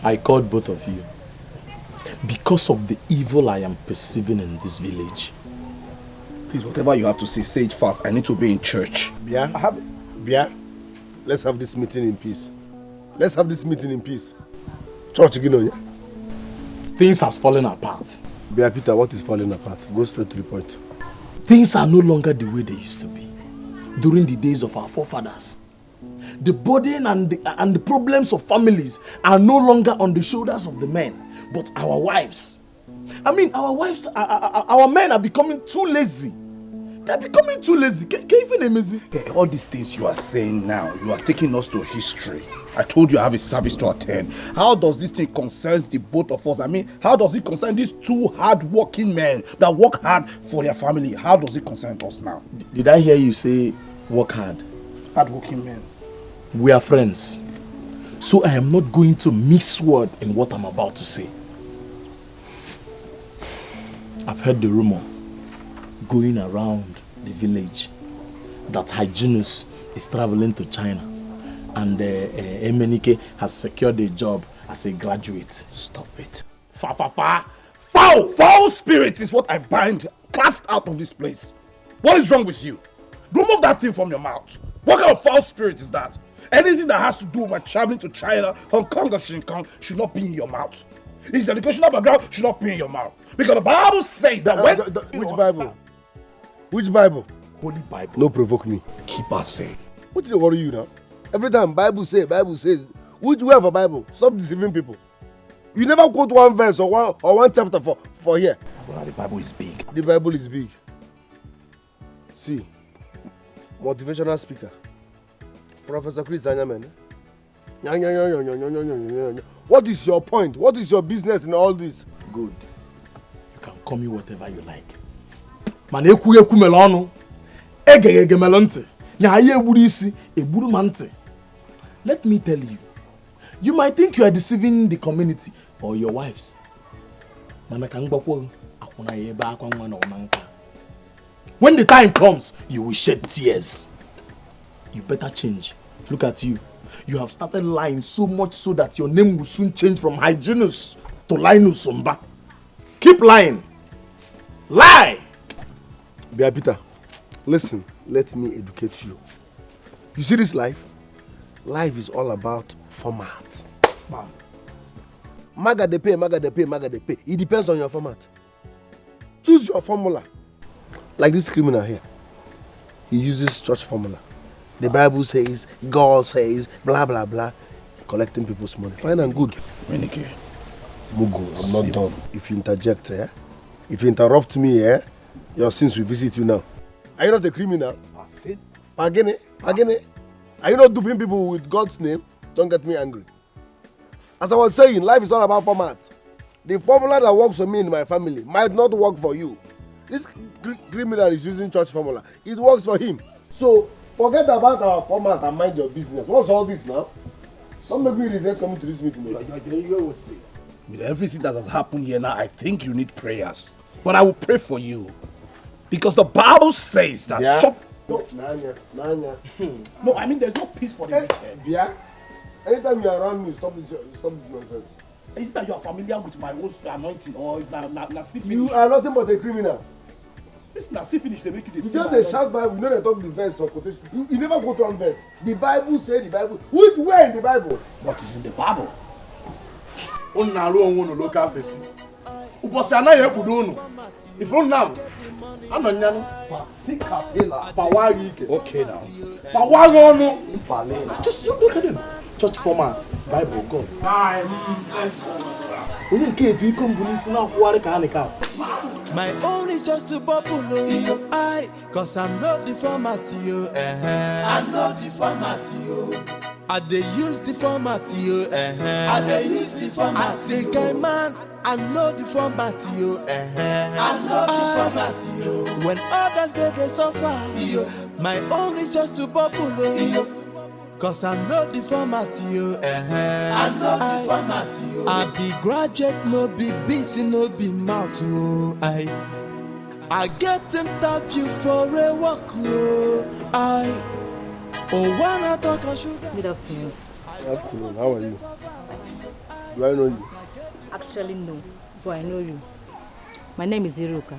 I called both of you because of the evil I am perceiving in this village. Please, whatever you have to say it fast. I need to be in church. Bia, let's have this meeting in peace. Let's have this meeting in peace. Church, you know. Things has fallen apart. Bia Peter, what is falling apart? Go straight to the point. Things are no longer the way they used to be during the days of our forefathers. The burden and the problems of families are no longer on the shoulders of the men, but our wives. I mean, our men are becoming too lazy. They're becoming too lazy. Even amazing. All these things you are saying now, you are taking us to history. I told you I have a service to attend. How does this thing concern the both of us? I mean, how does it concern these two hard-working men that work hard for their family? How does it concern us now? Did I hear you say work hard? Hard-working men. We are friends. So I am not going to mix word in what I'm about to say. I've heard the rumor going around the village that Hyginus is traveling to China and Emenike has secured a job as a graduate. Stop it. Foul spirit is what I bind. Cast out of this place. What is wrong with you? Remove that thing from your mouth. What kind of foul spirit is that? Anything that has to do with my traveling to China, Hong Kong or Shin Kong should not be in your mouth. His educational background should not be in your mouth. Because the Bible says that when... Which Bible? Which Bible? Holy Bible. No provoke me. Keep us saying. What did it worry you now? Every time Bible says. Which way of a Bible? Stop deceiving people. You never quote one verse or one chapter for here. Well, the Bible is big. The Bible is big. See, motivational speaker, Professor Chris Anyamen. What is your point? What is your business in all this? Good. You can call me whatever you like. Man, eku melonu. Ege melonte. Ya ye eburu isi, eburu mante. Let me tell you. You might think you are deceiving the community or your wives. When the time comes, you will shed tears. You better change. Look at you. You have started lying so much so that your name will soon change from Hyginus to Linus Somba. Keep lying. Lie! Bia Peter, listen, let me educate you. You see this life? Life is all about format. Maga de pay. It depends on your format. Choose your formula. Like this criminal here. He uses church formula. The Bible says, God says, blah, blah, blah. Collecting people's money. Fine and good. Renike. Mugu, I'm not done. If you interject, if you interrupt me, your sins will visit you now. Are you not a criminal? I said. Pagene. Are you not duping people with God's name? Don't get me angry. As I was saying, life is all about format. The formula that works for me in my family might not work for you. This criminal is using church formula. It works for him. So, forget about our format and mind your business. What's all this now? Don't make me regret coming to this meeting. With everything that has happened here now, I think you need prayers. But I will pray for you. Because the Bible says that... Yeah. Nanya. No, I mean there's no peace for the wicked. Yeah. Anytime you're around me, stop this nonsense. Is it that you are familiar with my own anointing or you are nothing but a criminal. This Nasi finish, they make you the same. You just shout Bible, you know they talk the verse or quotation. You never quote one verse. The Bible says the Bible. Where in the Bible? What is in the Bible? Local face. If you now, I'm not okay now. Just look at him. Church format, Bible, God. My own is just to bubble, cause I'm not the format, I know the format, I dey use the format, I dey use the format. I say, guy man, I know the format, I know the format, when others they suffer, my own is just to bubble, cause I know the format, I know the format, I be graduate, no be busy, no be mouth, I get interview for a work, when I talk on sugar. Good afternoon. How are you? Do I know you? Actually, no. So I know you. My name is Iruka.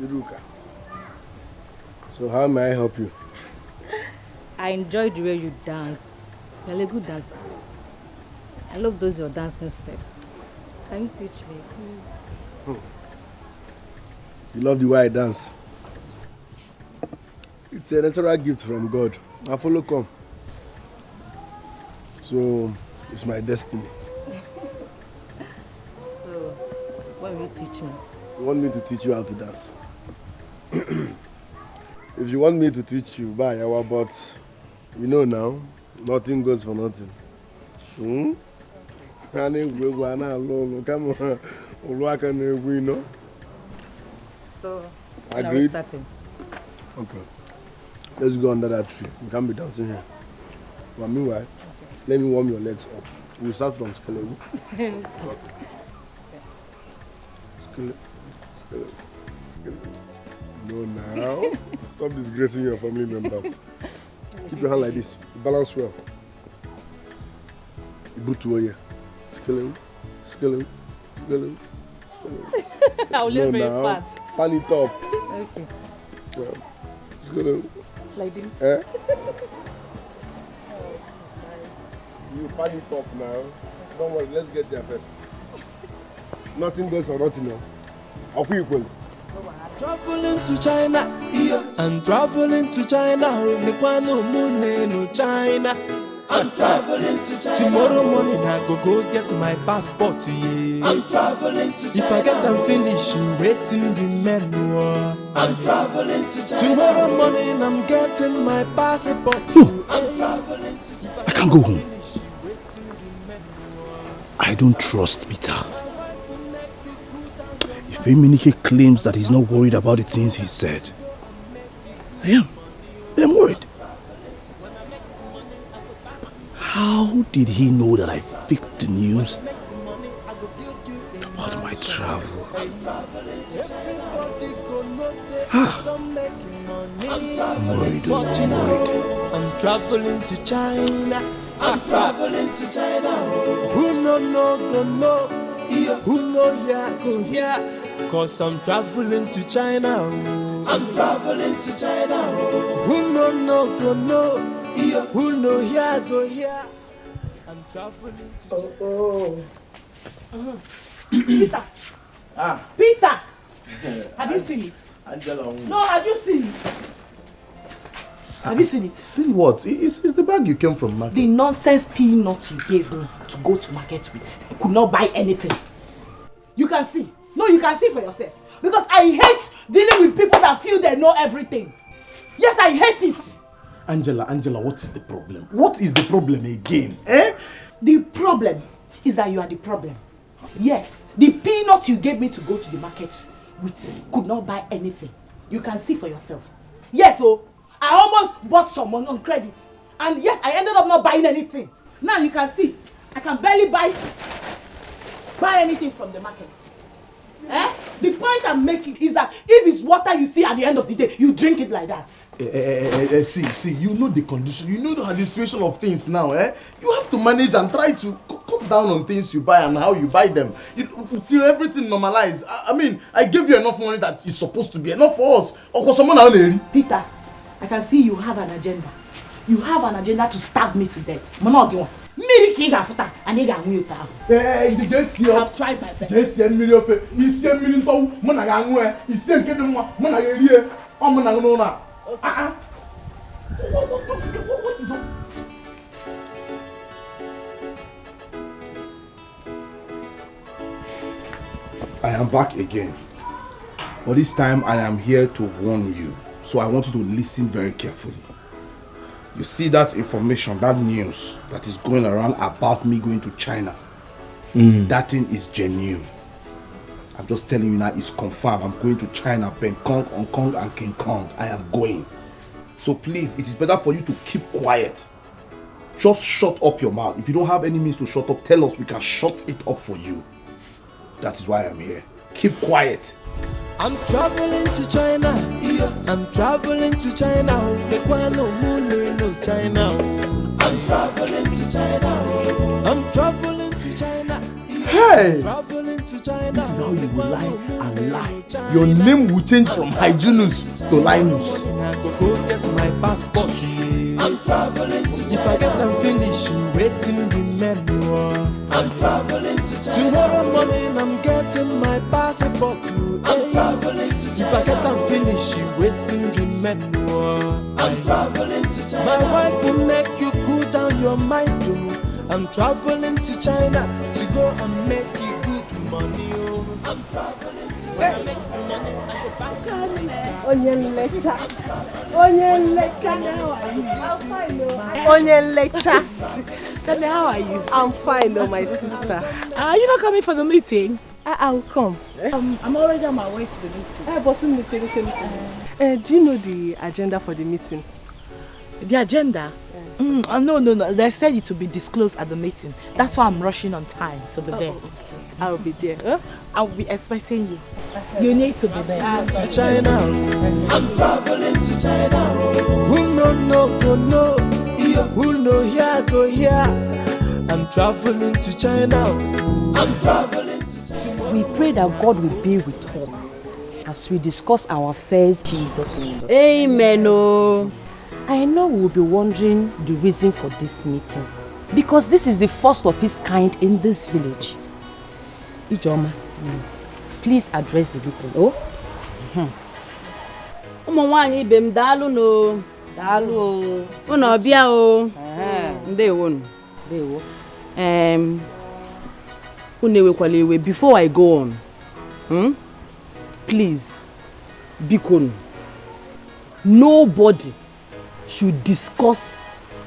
Iruka. So how may I help you? I enjoy the way you dance. You're a good dancer. I love those your dancing steps. Can you teach me, please? You love the way I dance. It's a natural gift from God. I follow come. So it's my destiny. So when will you teach me? You want me to teach you how to dance? If you want me to teach you, bye, but you know now, nothing goes for nothing. Come on. You know? So, agreed? Okay. Let's go under that tree. We can't be dancing here. But meanwhile, okay, let me warm your legs up. We'll start from Skelewu. Skelewu. No, now. Stop disgracing your family members. Keep your hand like this. Balance well. Ibutu here. Skelewu. Skelewu. Skelewu. Skelewu. I'll learn very fast. Pan it up. Okay. Well, Skelewu. Like this? Eh? You pan it up now. Don't worry, let's get there first. Nothing goes for nothing now. How people? Traveling to China, I'm traveling to China. China. I'm traveling to China. Tomorrow morning I go get my passport to you. I'm traveling to China. If I get and finish, you waiting the menu. I'm traveling to China. Tomorrow morning I'm getting my passport. I'm traveling to China. I can't go home. I don't trust Peter. If Eminike claims that he's not worried about the things he said, I am. I'm worried. How did he know that I faked the news about my travel? I'm worried. I'm traveling to China. I'm traveling to China. Who no go no? Who know ya go here? Cause I'm traveling to China. I'm traveling to China. Who no go no? Who know ya go here? I'm traveling to China. Peter. Peter. Have you seen it? Angela. No, have you seen it? Have you seen it? Seen what? It's the bag you came from market. The nonsense peanuts you gave me to go to market with could not buy anything. You can see. No, you can see for yourself. Because I hate dealing with people that feel they know everything. Yes, I hate it. Angela, what is the problem? What is the problem again? Eh? The problem is that you are the problem. Yes, the peanut you gave me to go to the market with could not buy anything. You can see for yourself. Yes, so I almost bought someone on credit. And yes, I ended up not buying anything. Now you can see, I can barely buy anything from the market. Eh? The point I'm making is that if it's water you see at the end of the day, you drink it like that. See, you know the condition, you know the situation of things now, eh? You have to manage and try to cut down on things you buy and how you buy them. Till everything normalize. I mean, I gave you enough money that is supposed to be enough for us. Or for someone else. Peter, I can see you have an agenda. You have an agenda to stab me to death. I have tried my best. What is up? I am back again. But this time I am here to warn you. So I want you to listen very carefully. You see that information, that news that is going around about me going to China. That thing is genuine. I'm just telling you now, it's confirmed. I'm going to China, Bangkok, Hong Kong, and King Kong. I am going. So please, it is better for you to keep quiet. Just shut up your mouth. If you don't have any means to shut up, tell us. We can shut it up for you. That is why I'm here. Keep quiet. I'm traveling to China. I'm traveling to China. China. I'm traveling to China. I'm traveling to China. Hey! Traveling to China. This is how you will lie and lie. Your name will change from Hyginus to Linus. I go get my passport. I'm traveling to China. If I get them finish, waiting remember. I'm traveling to China. Tomorrow morning I'm getting my passport. I'm traveling to China. If I get them finish, waiting remember. I'm traveling to China. My wife will make you cool down your mind. I'm traveling to China to go and make you good money. I'm traveling to China to make money and go back. Onye lecture. Daddy, how are you? I'm fine, my sister. Are you not coming for the meeting? I'll come. I'm already on my way to the meeting. Do you know the agenda for the meeting? The agenda? Yeah. No. They said it to be disclosed at the meeting. That's why I'm rushing on time to be there. Okay. I'll be there. I'll be expecting you. You need to be there. To China. I'm traveling to China. Who no go no. Who know here go here. I'm traveling to China. I'm traveling to China. We pray that God will be with us as we discuss our affairs. Jesus name. Amen. Oh. I know we'll be wondering the reason for this meeting, because this is the first of its kind in this village. Ijoma, please address the meeting. Oh? Ụmụnwaanyị ibe m daalụ no. Daalụ. Unu ọbịa o. Ndewo. Ndewo. Unu ewekwala iwe before I go on. Please, biko, nobody should discuss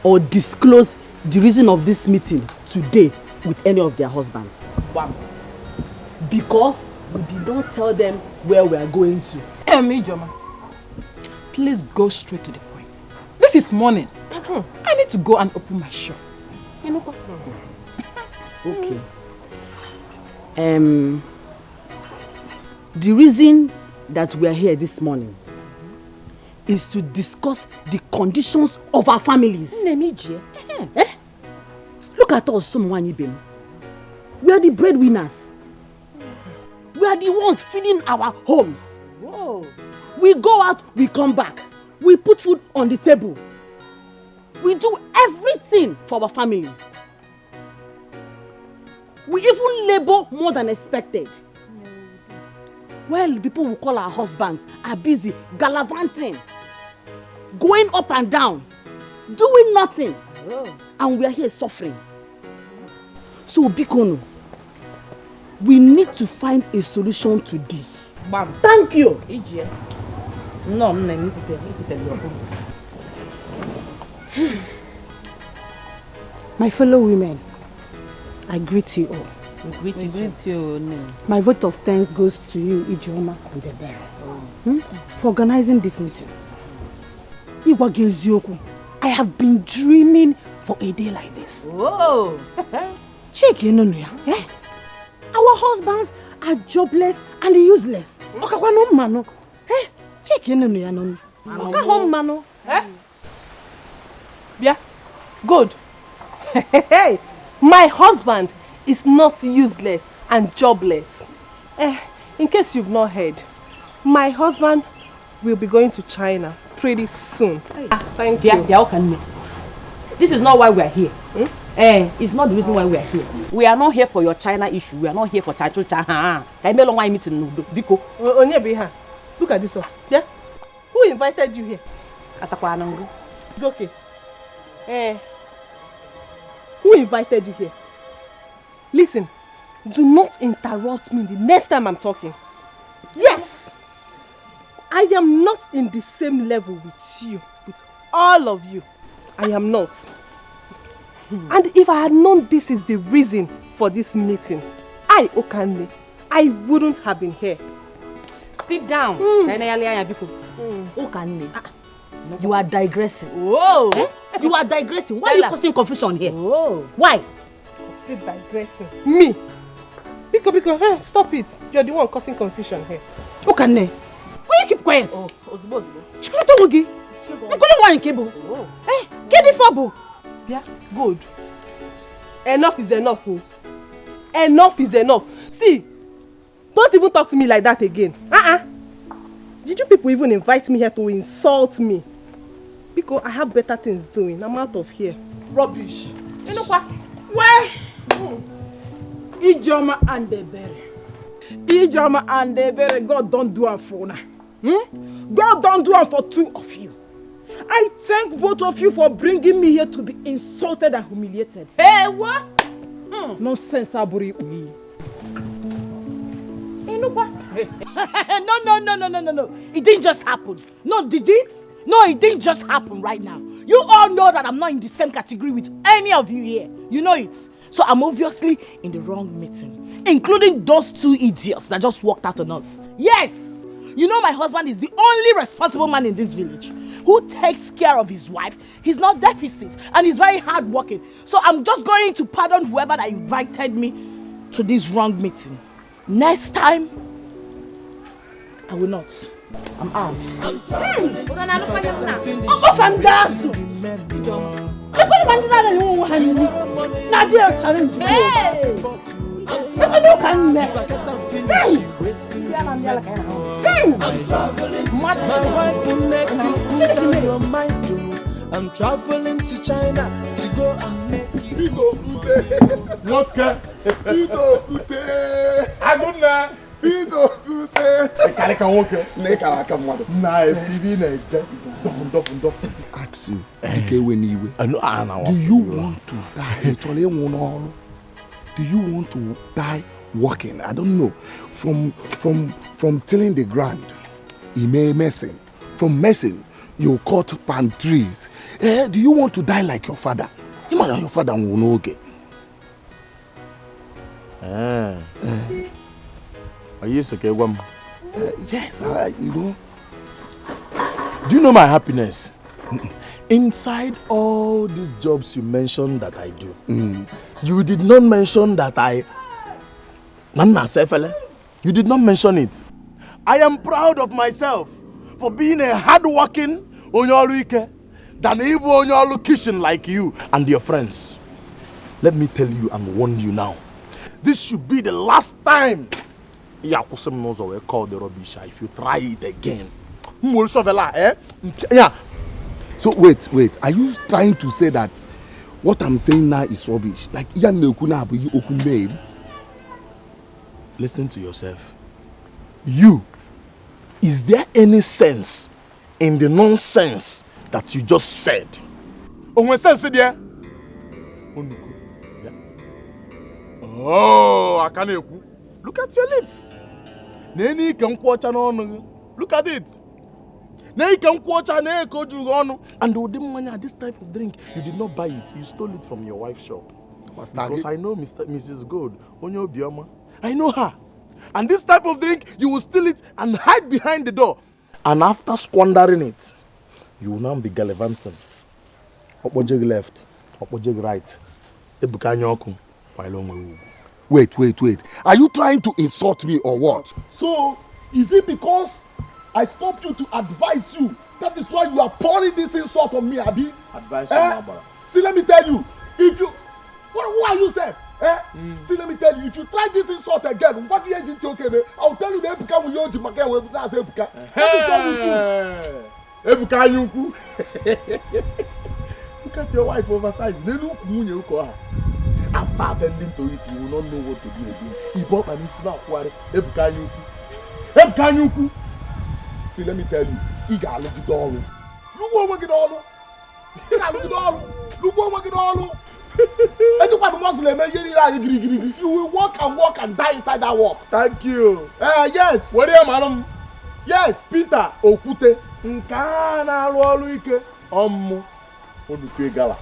or disclose the reason of this meeting today with any of their husbands. Bam. Because we did not tell them where we are going to. Ijoma, please go straight to the point. This is morning. I need to go and open my shop. Okay. The reason that we are here this morning is to discuss the conditions of our families. Look at us, Someone. We are the breadwinners. We are the ones feeding our homes. Whoa. We go out, we come back. We put food on the table. We do everything for our families. We even labor more than expected. Well, people who call our husbands are busy gallivanting, going up and down, doing nothing. And we are here suffering. So, Bikono, we need to find a solution to this. Bam. Thank you. No. My fellow women, I greet you all. We greet you. My vote of thanks goes to you, Ijoma and the bear, for organizing this meeting. I have been dreaming for a day like this. Whoa! Check our husbands are jobless and useless. Yeah, good. Hey, my husband is not useless and jobless. In case you've not heard, my husband will be going to China pretty soon. Thank you. This is not why we are here. It's not the reason why we are here. We are not here for your China issue. We are not here for China. Look at this one. Yeah? Who invited you here? It's okay. Who invited you here? Listen, do not interrupt me the next time I'm talking. Yes! I am not in the same level with you, with all of you. I am not. And if I had known this is the reason for this meeting, I, Okande, I wouldn't have been here. Sit down. Okande, you are digressing. Whoa! You are digressing. Why are you causing confusion here? Whoa! Why? Sit digressing. Me? Biko, stop it. You're the one causing confusion here. Okande, why you keep quiet? Oh. Get it for. Yeah, good. Enough is enough. Enough is enough. See, don't even talk to me like that again. Did you people even invite me here to insult me? Because I have better things doing. I'm out of here. Rubbish. You know what? Where? Ijoma and Debere. God don't do it for now. God don't do it for two of you. I thank both of you for bringing me here to be insulted and humiliated. Hey, what? Nonsense, Aburi. You know what? No. It didn't just happen. No, did it? No, it didn't just happen right now. You all know that I'm not in the same category with any of you here. You know it. So I'm obviously in the wrong meeting, including those two idiots that just walked out on us. Yes! You know my husband is the only responsible man in this village who takes care of his wife. He's not deficit and he's very hardworking. So I'm just going to pardon whoever that invited me to this wrong meeting. Next time, I will not. I'm out. I'm traveling to China to go and make it. Ask you, do you want to die? Do you want to die walking? I don't know. From tilling the ground, you may messing. From messing, you cut palm trees. Do you want to die like your father? You might your father will know okay. Are you okay, Wam? Yes, you know. Do you know my happiness? Inside all these jobs you mentioned that I do, you did not mention that you did not mention it. I am proud of myself for being a hard-working Onyoluike than even Onyolu kitchen like you and your friends. Let me tell you and warn you now. This should be the last time Yakusem Nosa will call the rubbish if you try it again. Yeah. So wait. Are you trying to say that what I'm saying now is rubbish? Like listen to yourself. Is there any sense in the nonsense that you just said? Oh, I can't help you. Look at your lips. Look at it. And this type of drink, you did not buy it. You stole it from your wife's shop. Because I know Mrs. Gold, Onyo Bioma. I know her. And this type of drink, you will steal it and hide behind the door. And after squandering it, you will now be gallivanting. Opojeg left, Opojeg right. Wait. Are you trying to insult me or what? So, is it because I stopped you to advise you? That is why you are pouring this insult on me, Abi? Advice on See, let me tell you. If you... Who are you, sir? See, let me tell you. If you try this insult again, what is it okay? I'll tell you the Ebuka will use What is wrong with you? Ebuka. Look at your wife oversized. After attending to it, you will not know what to do again. He bought an incident. Ebuka. See, let me tell you. You gotta look at all. Look what we all. You gotta look at all. Look what we all. You will walk and die inside that walk. Thank you. Yes. What are you, madam? Yes. Peter Okute. Nkana Luike. Onukwe Gala.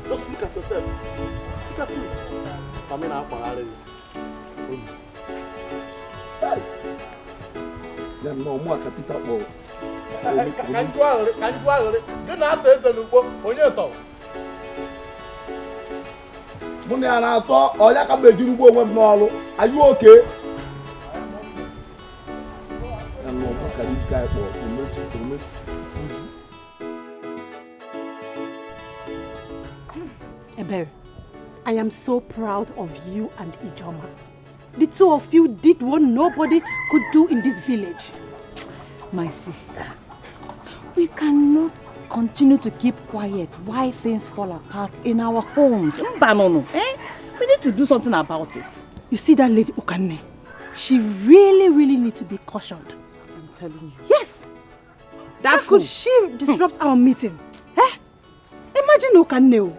Just look at yourself. Look at you. Come in out for Hey. Then no more capital ball. Can you not tell us on your top? Money and I thought, or like a bedroom woman, are you okay? And no more guy for Promise. Ebere, I am so proud of you and Ijoma. The two of you did what nobody could do in this village. My sister, we cannot continue to keep quiet while things fall apart in our homes. We need to do something about it. You see that lady Ukane? She really needs to be cautioned. I'm telling you. Yes! How could she disrupt our meeting? Imagine Ukane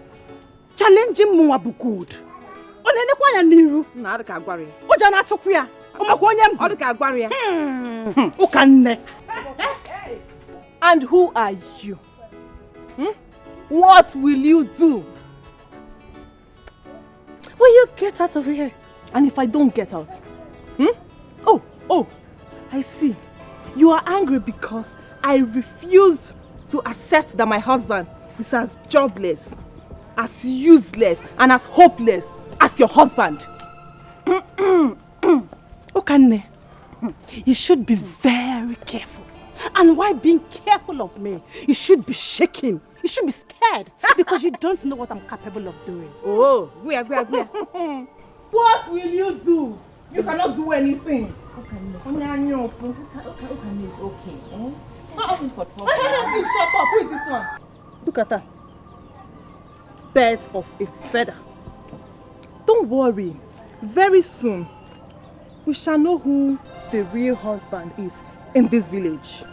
challenging Mwabu good. And who are you? What will you do? Will you get out of here? And if I don't get out? Oh, I see. You are angry because I refused to accept that my husband is as jobless, as useless, and as hopeless as your husband. Okane, you should be very careful. And why being careful of me? You should be shaking. You should be scared because you don't know what I'm capable of doing. Oh, What will you do? You cannot do anything. Okane is okay. Shut up. Who is this one? Look at her. Birds of a feather. Don't worry. Very soon, we shall know who the real husband is in this village.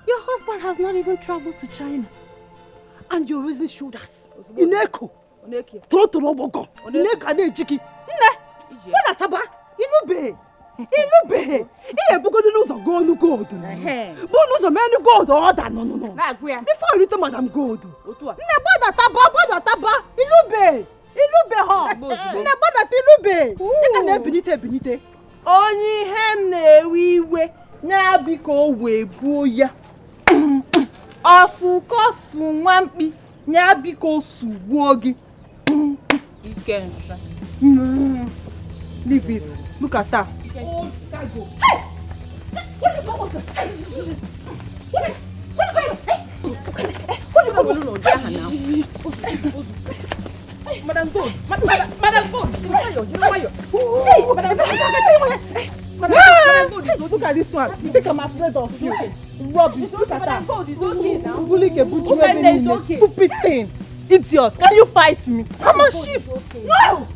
Your husband has not even traveled to China. And you're raising shoulders. Ineko. Totorobogo. Ineka ne jiki. Ne. What ataba? Inube. Iye bugo di nuzo go nu gold. Bo nuzo menu gold order no. Before you return Madam Gold. Ne boda taba. Inube ho. Ne boda tilube. Eka ne binite. Onyi hem na ewiwe na biko we buo ya. Osukosu nwampi nya biko sugbuo gi. Ikensa. Leave it. Look at her. Oh, cargo. Hey! What is going on? Madam Gold. Madam Gold. Look at this one. You think I'm afraid of you? Rubbish. Look at that. So stupid thing. Idiot. Can you fight me? Come on, shift. No!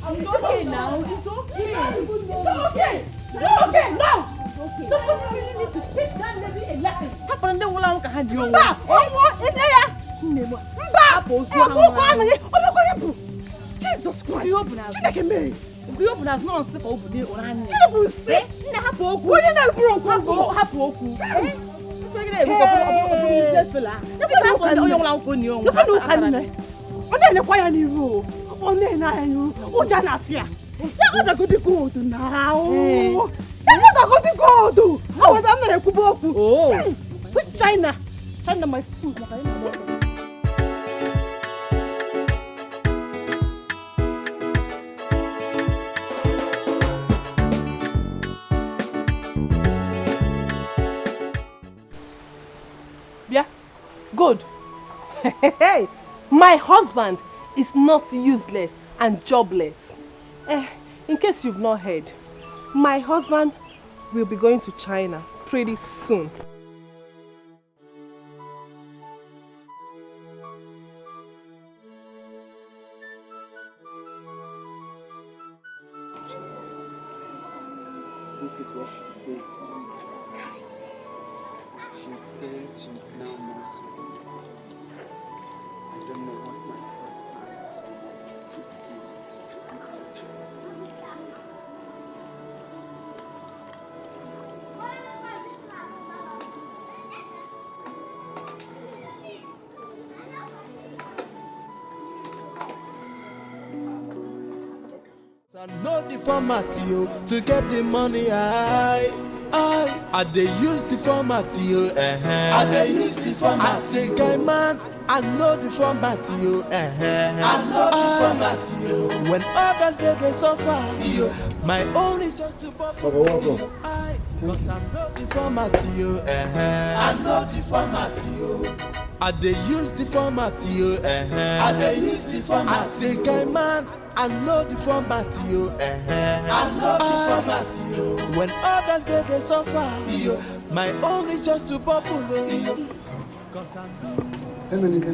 It's okay now. It's okay. No! Somebody really need to teach that lady a lesson. Jesus Christ! Which China? China, my food. Yeah, good. Hey, my husband is not useless and jobless. In case you've not heard, my husband will be going to China pretty soon. This is what she says all the time. She says she's now Nosa. I don't know what my husband is doing. I know the format to get the money. I dey use the format I dey use the format. As a guy man, I know the format, yo. I know the format, yo. When others they get suffer, yo. My own is just to pop. Cause I know the format, yo. I know the format, yo. I dey use the format, yo. I dey use the format. I say, guy man, I know the format, yo. I know the format, yo. When others they get suffer, yo. My own is just to pop, yo. Cause I know. Hey, Monica.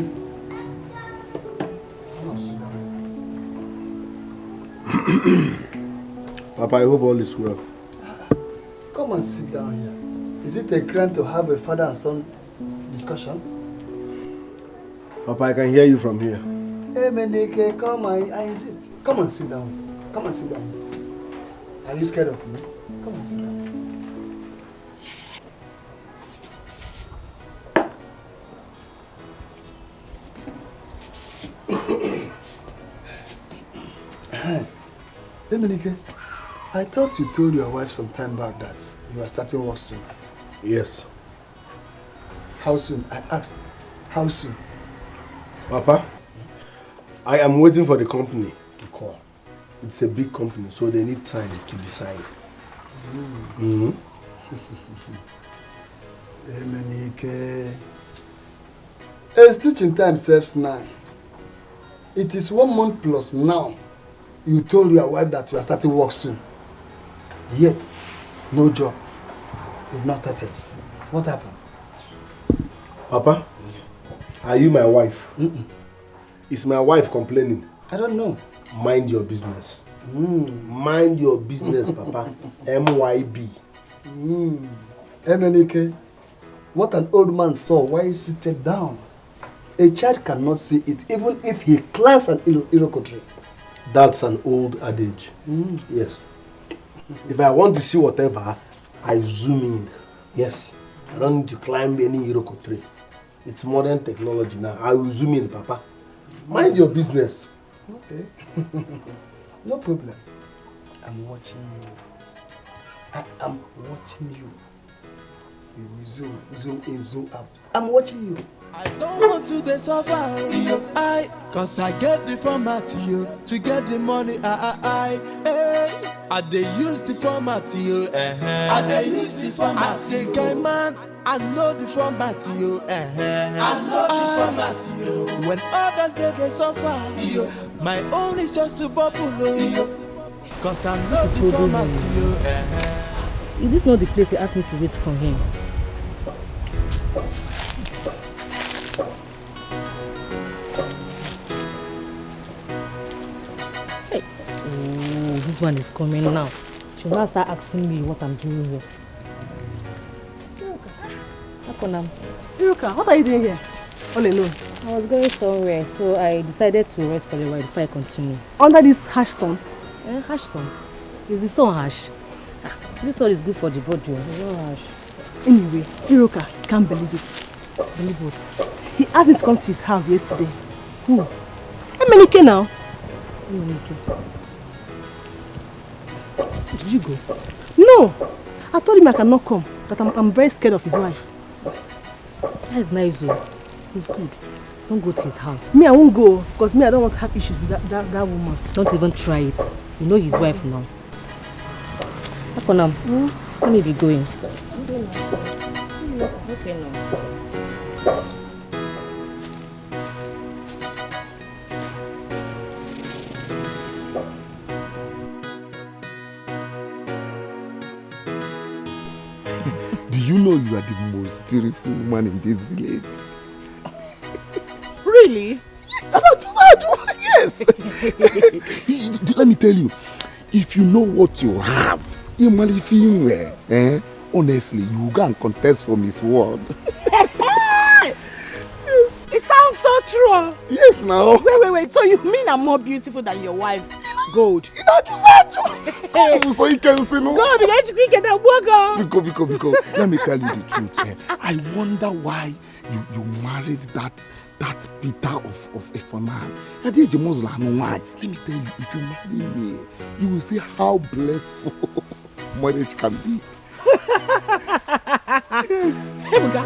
Papa, I hope all is well. Come and sit down here. Is it a crime to have a father and son discussion? Papa, I can hear you from here. Hey, Menike, come on, I insist. Come and sit down. Come and sit down. Are you scared of me? Come and sit down. Hey, Menike, I thought you told your wife some time back that you are starting work soon. Yes. How soon? I asked. How soon? Papa, I am waiting for the company to call. It's a big company, so they need time to decide. Hey, Menike. A stitching time serves 9. It is 1 month plus now. You told your wife that you are starting work soon. Yet, no job. You've not started. What happened? Papa, are you my wife? Is my wife complaining? I don't know. Mind your business. Mind your business, Papa. MYB. Emenike, what an old man saw while he seated down. A child cannot see it even if he climbs an Iroko tree. That's an old adage. Yes. If I want to see whatever, I zoom in. Yes. I don't need to climb any Iroko tree. It's modern technology now. I will zoom in, Papa. Mind your business. Okay. No problem. I'm watching you. I am watching you. You will zoom in, zoom out. I'm watching you. I don't want to dey suffer, cause I get the format, yo, to get the money, I dey use the format, yo, I dey use the format. I say, guy man, I know the format, yo, I know the format, yo. When others they get suffer, yo, my own is just to bubble, yo, cause I know the format, yo, Is this not the place they asked me to wait for him? This one is coming now. She'll now start asking me what I'm doing here. Iruka, what are you doing here? All alone? I was going somewhere, so I decided to rest for a while before I continue. Under this harsh sun? Harsh sun? Is the sun harsh? This sun is good for the body. It's not harsh. Anyway, Iruka, can't believe it. Believe what? He asked me to come to his house yesterday. Who? Emenike now. Emenike. Did you go? No! I told him I cannot come, that I'm very scared of his wife. That is nice though. He's good. Don't go to his house. Me, I won't go, because me, I don't want to have issues with that woman. Don't even try it. You know his wife now. Akonam, let me be going. Okay now. Do you know you are the most beautiful woman in this village? Really? Yes! Let me tell you, if you know what you have, honestly, you will go and contest for Miss World. Yes. It sounds so true. Yes, now. Wait. So you mean I'm more beautiful than your wife? Gold. So you can see, no? God, you get to get that burger. Because, let me tell you the truth. I wonder why you married that Peter of a man. I did the Muslim. Why? Let me tell you, if you marry me, you will see how blissful marriage can be. Yes. Hey, Buga.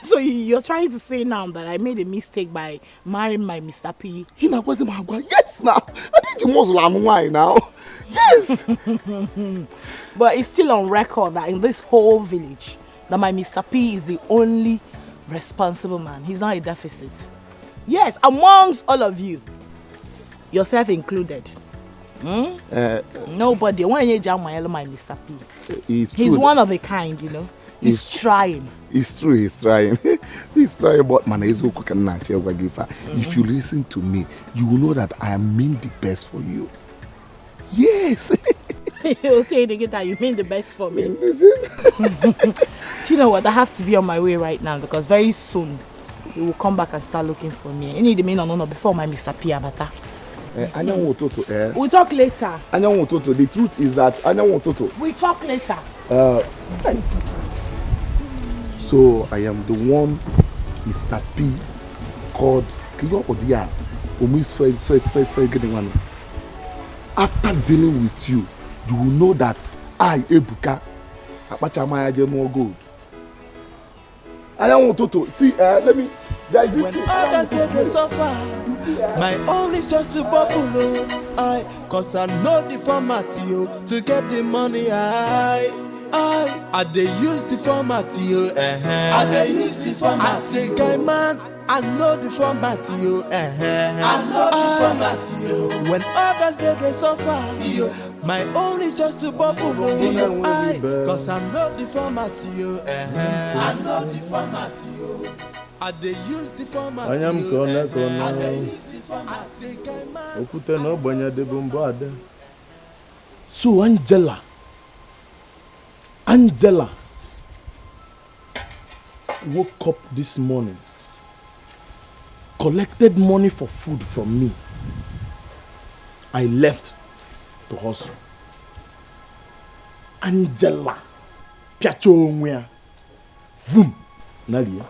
So you're trying to say now that I made a mistake by marrying my Mr. P? Yes, now. I did the Muslim why now? Yes. But it's still on record that in this whole village, that my Mr. P is the only responsible man. He's not a deficit. Yes, amongst all of you, yourself included. Nobody. When you jam my Mr. P, he's one of a kind, you know. He's trying. It's true, he's trying. He's trying, but man, if you listen to me, you will know that I mean the best for you. Yes. You'll say that you mean the best for me. Do you know what? I have to be on my way right now because very soon he will come back and start looking for me. I need the main on before my Mr. P abata. We'll talk later. The truth is that we'll talk later. So I am the one Mr. P called first getting one. After dealing with you, you will know that I, Ebuka, more good. I don't want to see. Let me. When others they suffer, my own is just to bubble. Cause I know the format to get the money. I they use the format I they use the format. I say guy man, I know the format I know the format When others they suffer, my own is just to bubble. Cause I know the format I know the format I they use the format I am gonna So Angela woke up this morning, collected money for food from me. I left to hustle. Angela, piacho onwea, vroom, Nadia.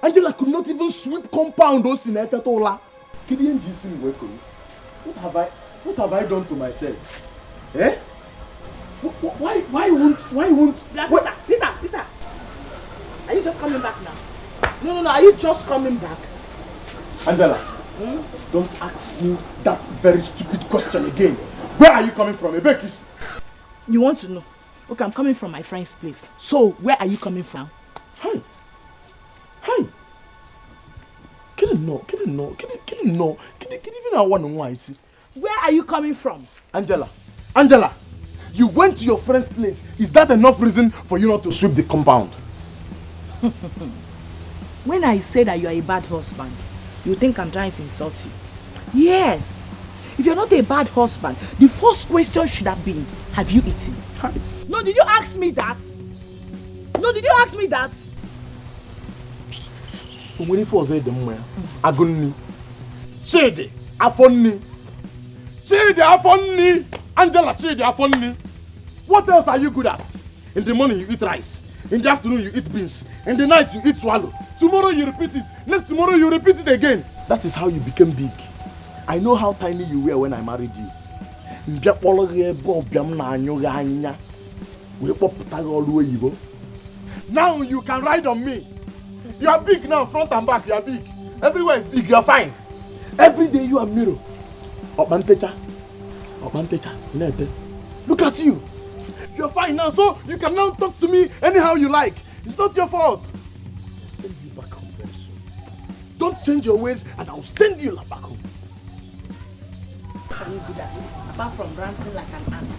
Angela could not even sweep compound or senator tola. What have I done to myself? Eh? Why won't Peter? Are you just coming back now? No, are you just coming back? Angela, don't ask me that very stupid question again. Where are you coming from, Ebekis? You want to know? Okay, I'm coming from my friend's place. So, where are you coming from? Hi. Can you know? Even I want to know. Where are you coming from? Angela, you went to your friend's place. Is that enough reason for you not to sweep the compound? When I say that you are a bad husband, you think I'm trying to insult you? Yes. If you're not a bad husband, the first question should have been, have you eaten? No, did you ask me that? When it was Aguni. Chidi, Afonni. Angela, Chidi, Afonni. What else are you good at? In the morning you eat rice. In the afternoon you eat beans. In the night you eat swallow. Tomorrow you repeat it. Next tomorrow you repeat it again. That is how you became big. I know how tiny you were when I married you. Now you can ride on me. You are big now, front and back, you are big. Everywhere is big, you are fine. Every day you are mirror. Obantecha. Look at you. You are fine now, so you can now talk to me anyhow you like. It's not your fault. I'll send you back home very soon. Don't change your ways and I'll send you back home. What are you good at apart from ranting like an ant?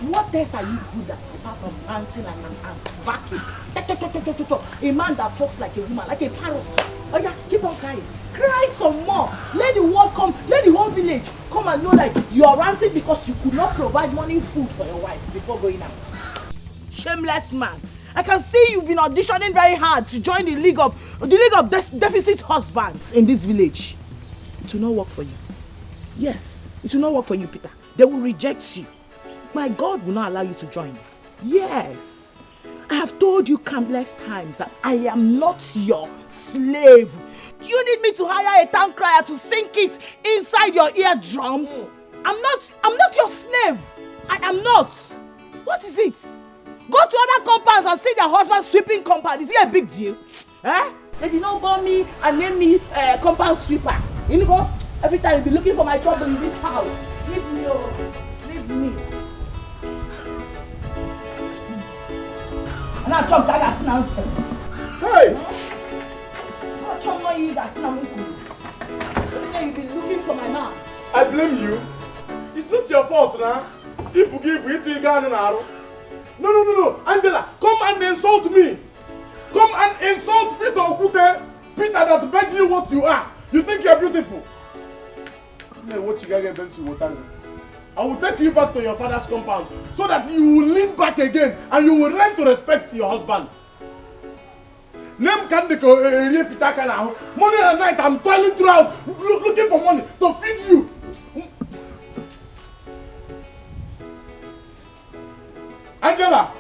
What else are you good at apart from ranting like an ant? Vacuum. A man that talks like a woman, like a parrot. Oh yeah, keep on crying. Cry some more. Let the world come, let the whole village come and know that you are ranting because you could not provide morning food for your wife before going out. Shameless man. I can see you've been auditioning very hard to join the league of deficit husbands in this village. It will not work for you. Yes, it will not work for you, Peter. They will reject you. My God will not allow you to join. Yes. I have told you countless times that I am not your slave. You need me to hire a town crier to sink it inside your eardrum? I'm not your slave. I am not. What is it? Go to other compounds and see their husband sweeping compound. Is it a big deal? Eh? They did not born me and name me compound sweeper. You go, every time you be looking for my trouble in this house. Leave me, oh. Leave me. And I chop that nonsense. Hey! I chop no you that's not me. Every time you be looking for my man. I blame you. It's not your fault now. No. Angela, come and insult me. Come and insult Peter Okute. Peter that begged you what you are. You think you're beautiful. I will take you back to your father's compound so that you will lean back again and you will learn to respect your husband. Money at night, I'm toiling throughout looking for money to feed you. Angela,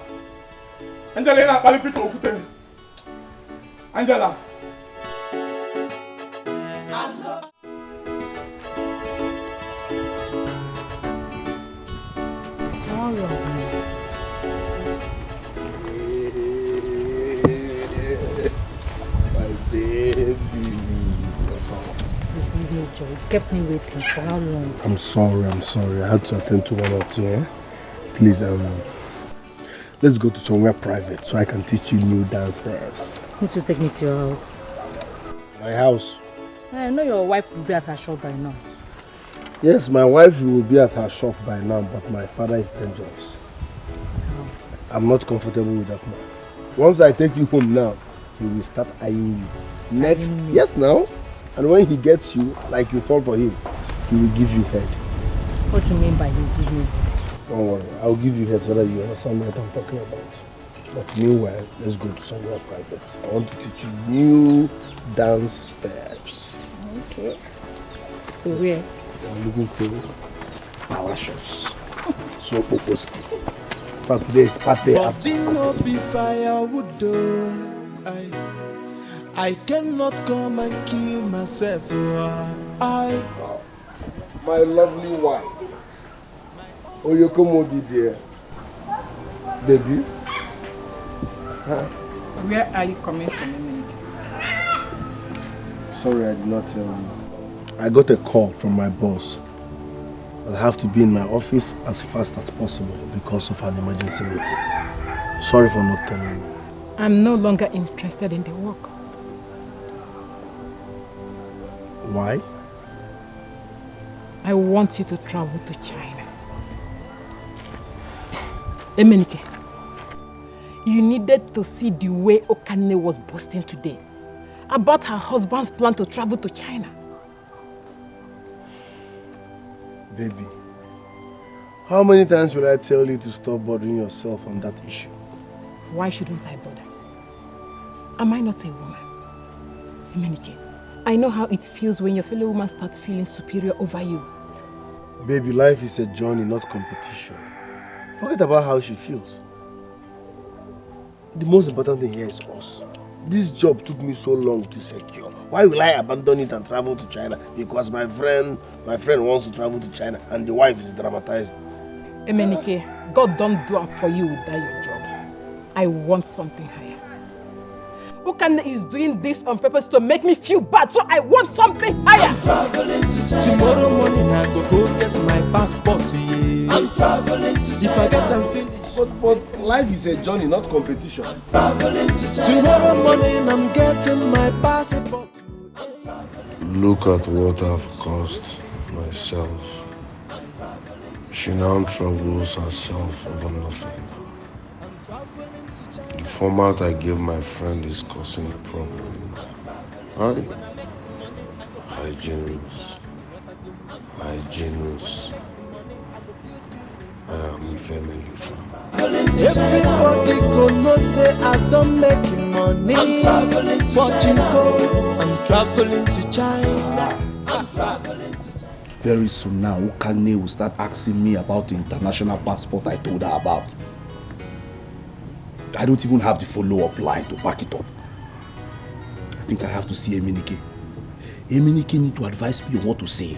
Angela. You kept me waiting for how long? I'm sorry. I had to attend to one or two. Please, let's go to somewhere private so I can teach you new dance steps. You need to take me to your house. My house? I know your wife will be at her shop by now. Yes, my wife will be at her shop by now, but my father is dangerous. I'm not comfortable with that man. Once I take you home now, he will start eyeing you. Next, yes now. And when he gets you, like you fall for him, he will give you head. What do you mean by he will give me head? Don't worry, I'll give you head so that you understand what I'm talking about. But meanwhile, let's go to somewhere private. I want to teach you new dance steps. Okay. So where? I'm looking to power shots. So Poposki. But today is party after. Not be firewood, I cannot come and kill myself. Wow. My lovely wife. Oh, you come over there. Baby. Huh? Where are you coming from? Sorry, I did not tell you. I got a call from my boss. I'll have to be in my office as fast as possible because of an emergency meeting. Sorry for not telling you. I'm no longer interested in the work. Why? I want you to travel to China. Emenike, you needed to see the way Okane was boasting today about her husband's plan to travel to China. Baby, how many times will I tell you to stop bothering yourself on that issue? Why shouldn't I bother? Am I not a woman? Emenike, I know how it feels when your fellow woman starts feeling superior over you. Baby, life is a journey, not competition. Forget about how she feels. The most important thing here is us. This job took me so long to secure. Why will I abandon it and travel to China? Because my friend wants to travel to China and the wife is dramatized. Emenike, God don't do it for you without your job. I want something higher. Okane is doing this on purpose to make me feel bad, so I want something higher. I'm traveling to China. Tomorrow morning I go get my passport. Yeah. I'm traveling to China. If I get them finished. But life is a journey, not competition. I'm traveling to China. Tomorrow morning I'm getting my passport. Look at what I've cost myself. She now troubles herself over nothing. The format I gave my friend is causing a problem. Hygienist. And I'm family. Everybody gonna say I don't make money. I'm traveling to China. I'm traveling to China. I'm traveling to China. Very soon now, Okane will start asking me about the international passport I told her about. I don't even have the follow-up line to back it up. I think I have to see Emenike. Emenike need to advise me on what to say.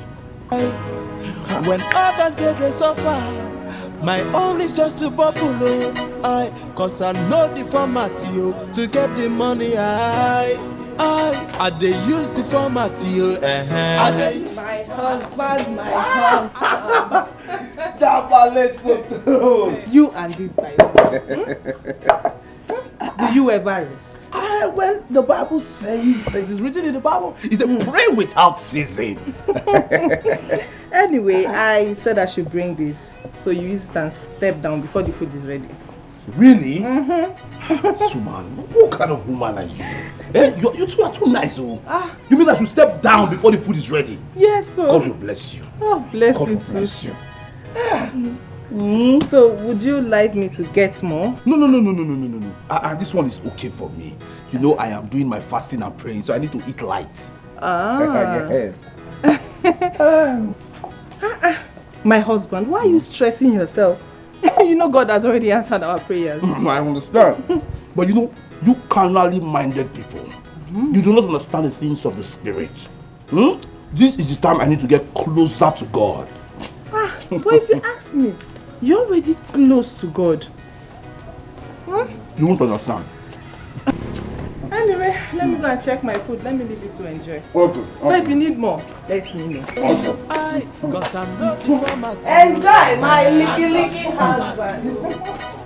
When others they suffer, my own is just to bubble. cause I know the format, yo. To get the money, I dey use the format, yo. My husband. You and this Bible. Do you ever rest? Well, the Bible says, it is written in the Bible, it says pray without ceasing. Anyway, I said I should bring this, so you use it and step down before the food is ready. Really? Woman, what kind of woman are you? You two are too nice, oh. You mean I should step down before the food is ready? Yes, sir. God will bless you. Oh, bless God you will bless too. So, would you like me to get more? No. This one is okay for me. You know, I am doing my fasting and praying, so I need to eat light. Yes. My husband, why are you stressing yourself? You know God has already answered our prayers. I understand. But you know, you carnally minded people, you do not understand the things of the spirit. This is the time I need to get closer to God. But if you ask me, you're already close to God. You won't understand. Anyway, let me go and check my food. Let me leave you to enjoy. Okay. So if you need more, let me know. Okay. Enjoy my licky husband.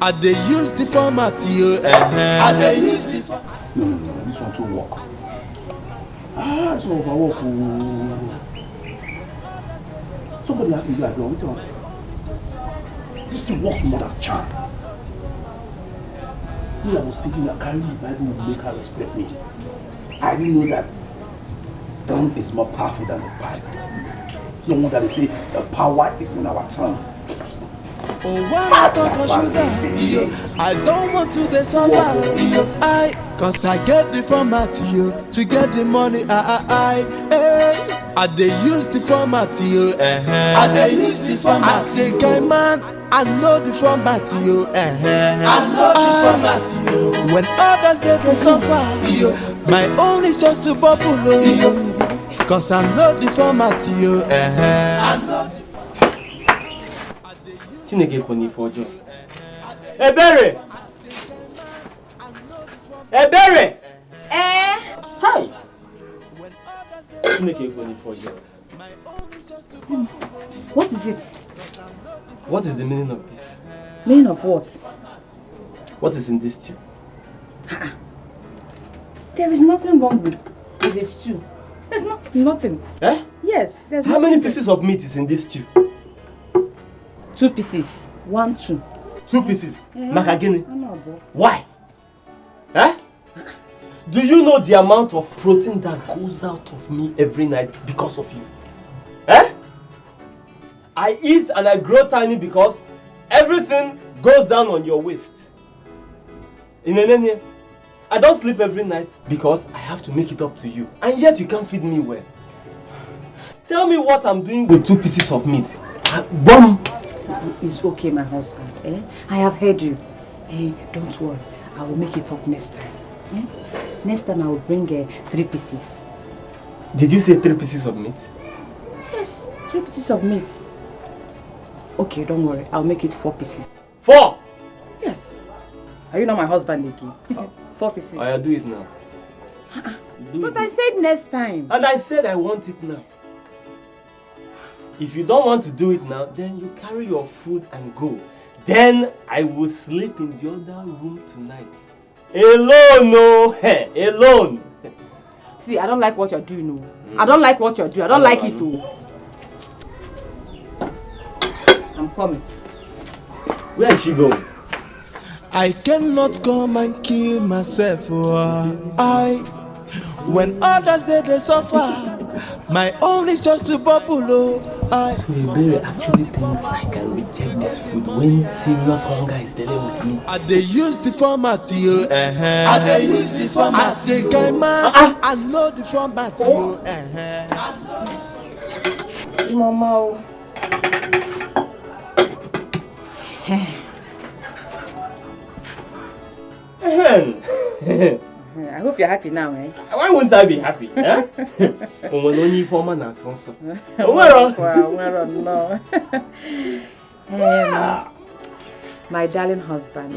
I dey use the format, yo. I dey use the format. No, this one too work. It's not overwork. Somebody has to do that. This thing works more than charm. I was thinking that carrying the Bible would make her respect me. I didn't know that tongue is more powerful than the Bible. No wonder they say the power is in our tongue. Oh, when I talk of sugar, I don't want to suffer. Cause I get the format, yo. To get the money, I dey use the format, yo. I dey use the format. I say, guy man, I know the format, yo. I know the format, yo. When others they suffer, yo. My own is just to bubble, yo. Cause I know the format, yo. I know the Chineke koni fojo. Ebere! Ebere! Hi! Chineke koni fojo. What is it? What is the meaning of this? Meaning of what? What is in this stew? There is nothing wrong with the stew. There's nothing. Eh? Yes, there's How many pieces of meat is in this stew? 2 pieces. 1, 2. 2 pieces? Makagini? No. Why? Eh? Do you know the amount of protein that goes out of me every night because of you? Eh? I eat and I grow tiny because everything goes down on your waist. I don't sleep every night because I have to make it up to you. And yet you can't feed me well. Tell me what I'm doing with 2 pieces of meat. Bomb! It's okay, my husband. I have heard you. Don't worry. I will make it up next time. Next time I will bring 3 pieces. Did you say 3 pieces of meat? Yes, 3 pieces of meat. Okay, don't worry. I'll make it 4 pieces. 4? Yes. Are you not my husband again? 4 pieces. I'll do it now. But I said next time. And I said I want it now. If you don't want to do it now, then you carry your food and go. Then I will sleep in the other room tonight. Alone, no. Alone. See, I don't like what you're doing, no. I don't like what you're doing. I don't like it, too. I'm coming. Where is she going? I cannot come and kill myself. When others they suffer, my own is just to bubble. So Iberi actually thinks I can reject this food when serious hunger is dealing with me. I dey use the format, yo. I dey use the format. I say, guy man, I know the format, yo. Mama. I hope you're happy now, eh? Why wouldn't I be happy? Eh? My My darling husband.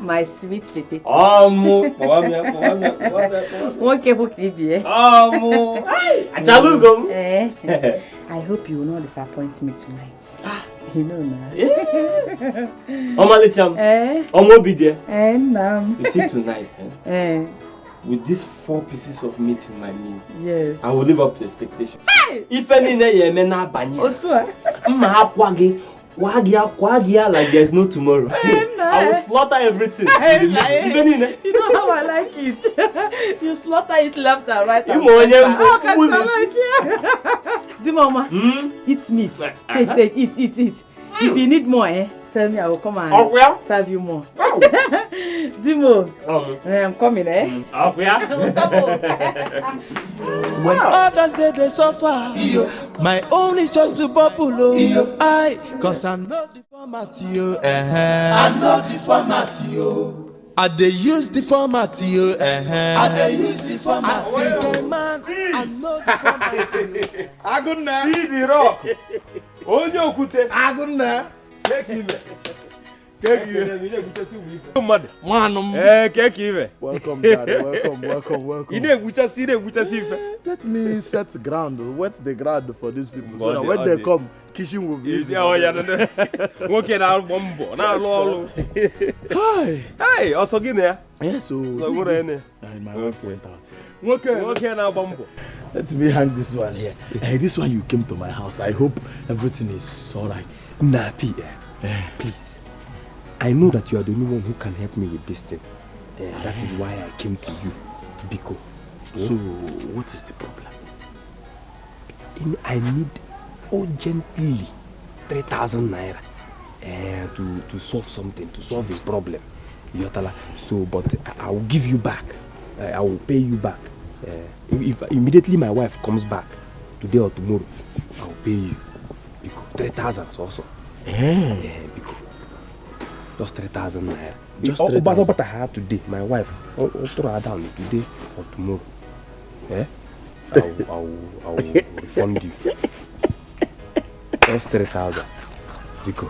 My sweet pete. I hope you will not disappoint me tonight. You know now. You see tonight, with these 4 pieces of meat in my meal, yes, I will live up to expectation. If any like there's no tomorrow. I will slaughter everything. You know how I like it. You slaughter it left and right. I like it. Mama, eat meat. Take, eat. If you need more, tell me, I will come and serve you more. Dimo, I'm coming, When others they suffer, my own is just to bubble. Cause I know the format, I know the format, I they use the format, I they use the format. Man, I know the format. Aguna, be the rock. Onyo kute. Aguna. Take him. Welcome, Daddy. Welcome. Let me set the ground, wet the ground for these people so that when they come, kitchen will be easy. Working out bombo. Now, hi, also get there. Yeah, so my wife went out. Working out bombo. Let me hang this one here. Hey, this one you came to my house. I hope everything is alright. Nappy, please. I know that you are the only one who can help me with this thing. That is why I came to you, Biko. So, what is the problem? I need urgently 3,000 naira to solve something, to solve a problem. So, but I will give you back. I will pay you back. If immediately my wife comes back, today or tomorrow, I will pay you. Biko, 3,000 also. Biko. Just 3,000 naira. Just 3,000. But I have today. My wife, I'll throw her down today or tomorrow. I will refund you. Just 3,000. Biko.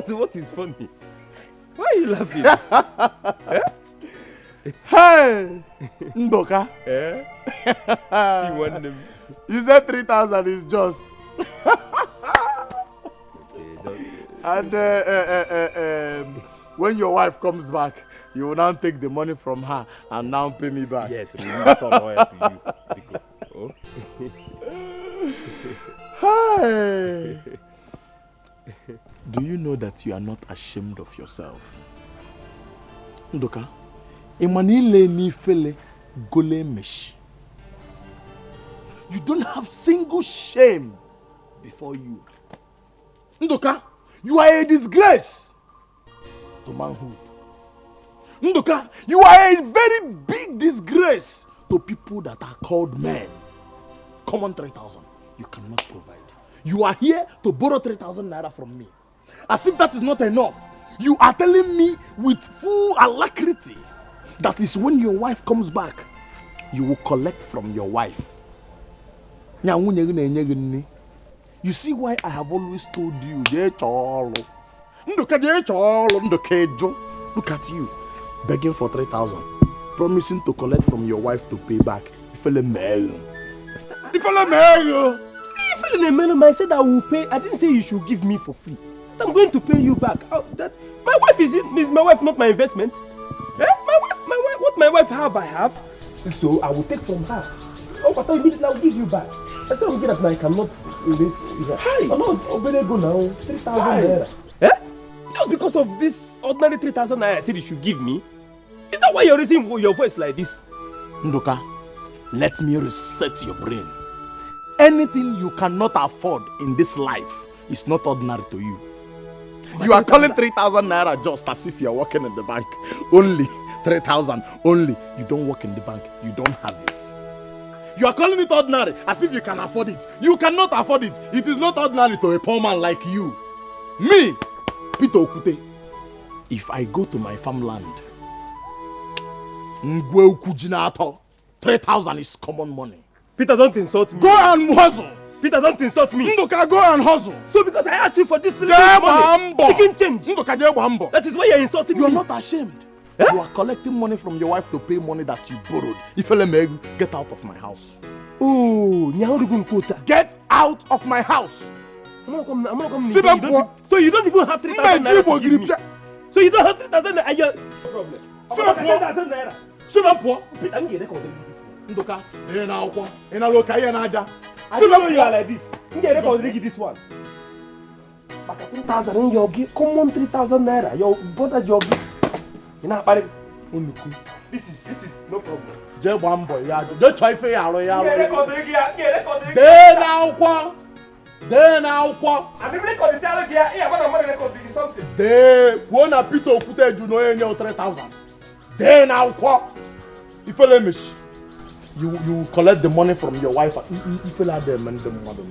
What is funny? Why are you laughing? Hey, Ndoka. You said 3,000 is just. And when your wife comes back, you will now take the money from her and now pay me back. Yes, we will return oil to you. Hey. Do you know that you are not ashamed of yourself? Ndoka, Emanile ni fele gole mesh. You don't have single shame before you. Ndoka, you are a disgrace to manhood. Ndoka, you are a very big disgrace to people that are called men. Come on, 3,000. You cannot provide. You are here to borrow 3,000 naira from me. As if that is not enough, you are telling me with full alacrity that is when your wife comes back, you will collect from your wife. You see why I have always told you, look at you, begging for 3,000, promising to collect from your wife to pay back. I said I will pay. I didn't say you should give me for free. I'm going to pay you back. My wife is my wife, not my investment. My wife, what my wife have, I have. So I will take from her. But immediately I will give you back. I said that I cannot invest. I'm not go now. 3,000 naira. Just because of this ordinary 3,000 naira I said you should give me. Is that why you're raising your voice like this? Ndoka, let me reset your brain. Anything you cannot afford in this life is not ordinary to you. You are calling 3,000 naira just as if you are working in the bank. Only 3,000, only. You don't work in the bank, you don't have it. You are calling it ordinary as if you can afford it. You cannot afford it. It is not ordinary to a poor man like you. Me, Peter Okute, if I go to my farmland, 3,000 is common money. Peter, don't insult me. Go and hustle. Peter, don't insult me. Nduka, go and hustle. So because I asked you for this money, chicken change. Nduka, that is why you're insulting me. You are not ashamed. Eh? You are collecting money from your wife to pay money that you borrowed. If you let me get out of my house. Oh, get out of my house. I'm not coming. So you don't even have 3,000 naira to give me. So you don't have 3,000 naira. Problem. Nduka, I don't know you are like this. This one. 3,000 in your common 3,000 naira. Your brother jogging. You know, this is no problem. Just one boy, yeah. Just try for ya. Then I'll call. I'm record the channel here. I'm going to record something. Then one a pito okute you know in your 3,000. Then I'll call. If you let me, you collect the money from your wife. If you let them and the mother.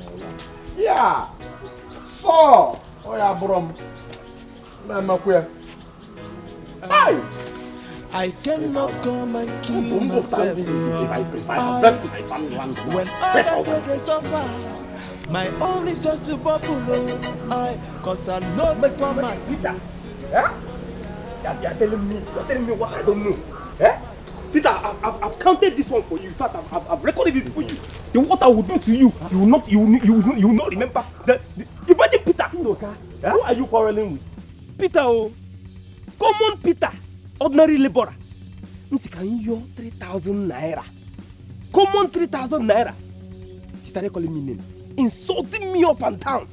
Yeah. So, oh yeah, bro. Hey. I cannot come and kill myself. When others say they suffer, my own is just to bubble. Cause I know the format. You're telling me what I don't know. Eh? Peter, I've counted this one for you. In fact, I've recorded it for you. Then what I will do to you, you will not remember. Imagine Peter. Who are you quarreling with? Peter, common Peter. Ordinary laborer. Can you 3,000 naira? Common 3,000 naira. He started calling me names, insulting me up and down.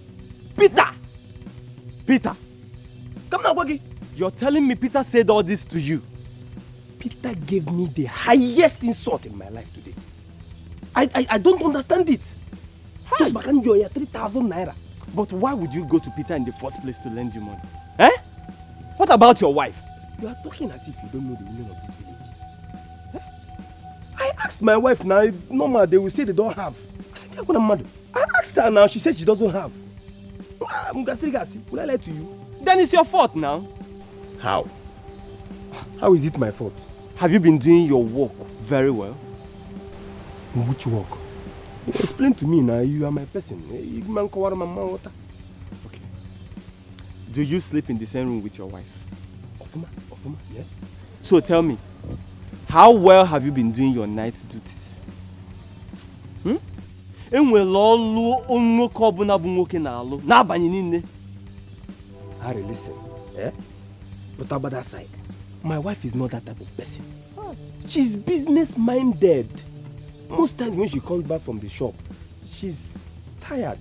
Peter! Come now, Wagi. You're telling me Peter said all this to you? Peter gave me the highest insult in my life today. I don't understand it. Just back and you're 3,000 naira. But why would you go to Peter in the first place to lend you money? Eh? What about your wife? You are talking as if you don't know the meaning of this village. Eh? I asked my wife now, normal, they will say they don't have. I said, I asked her now, she says she doesn't have. Will I lie to you? Then it's your fault now. How? How is it my fault? Have you been doing your work very well? Which work? Explain to me now, you are my person. Okay. Do you sleep in the same room with your wife? Yes. So tell me, how well have you been doing your night duties? Harry, listen. Eh? But about that side, my wife is not that type of person. She's business minded. Most times when she comes back from the shop, she's tired.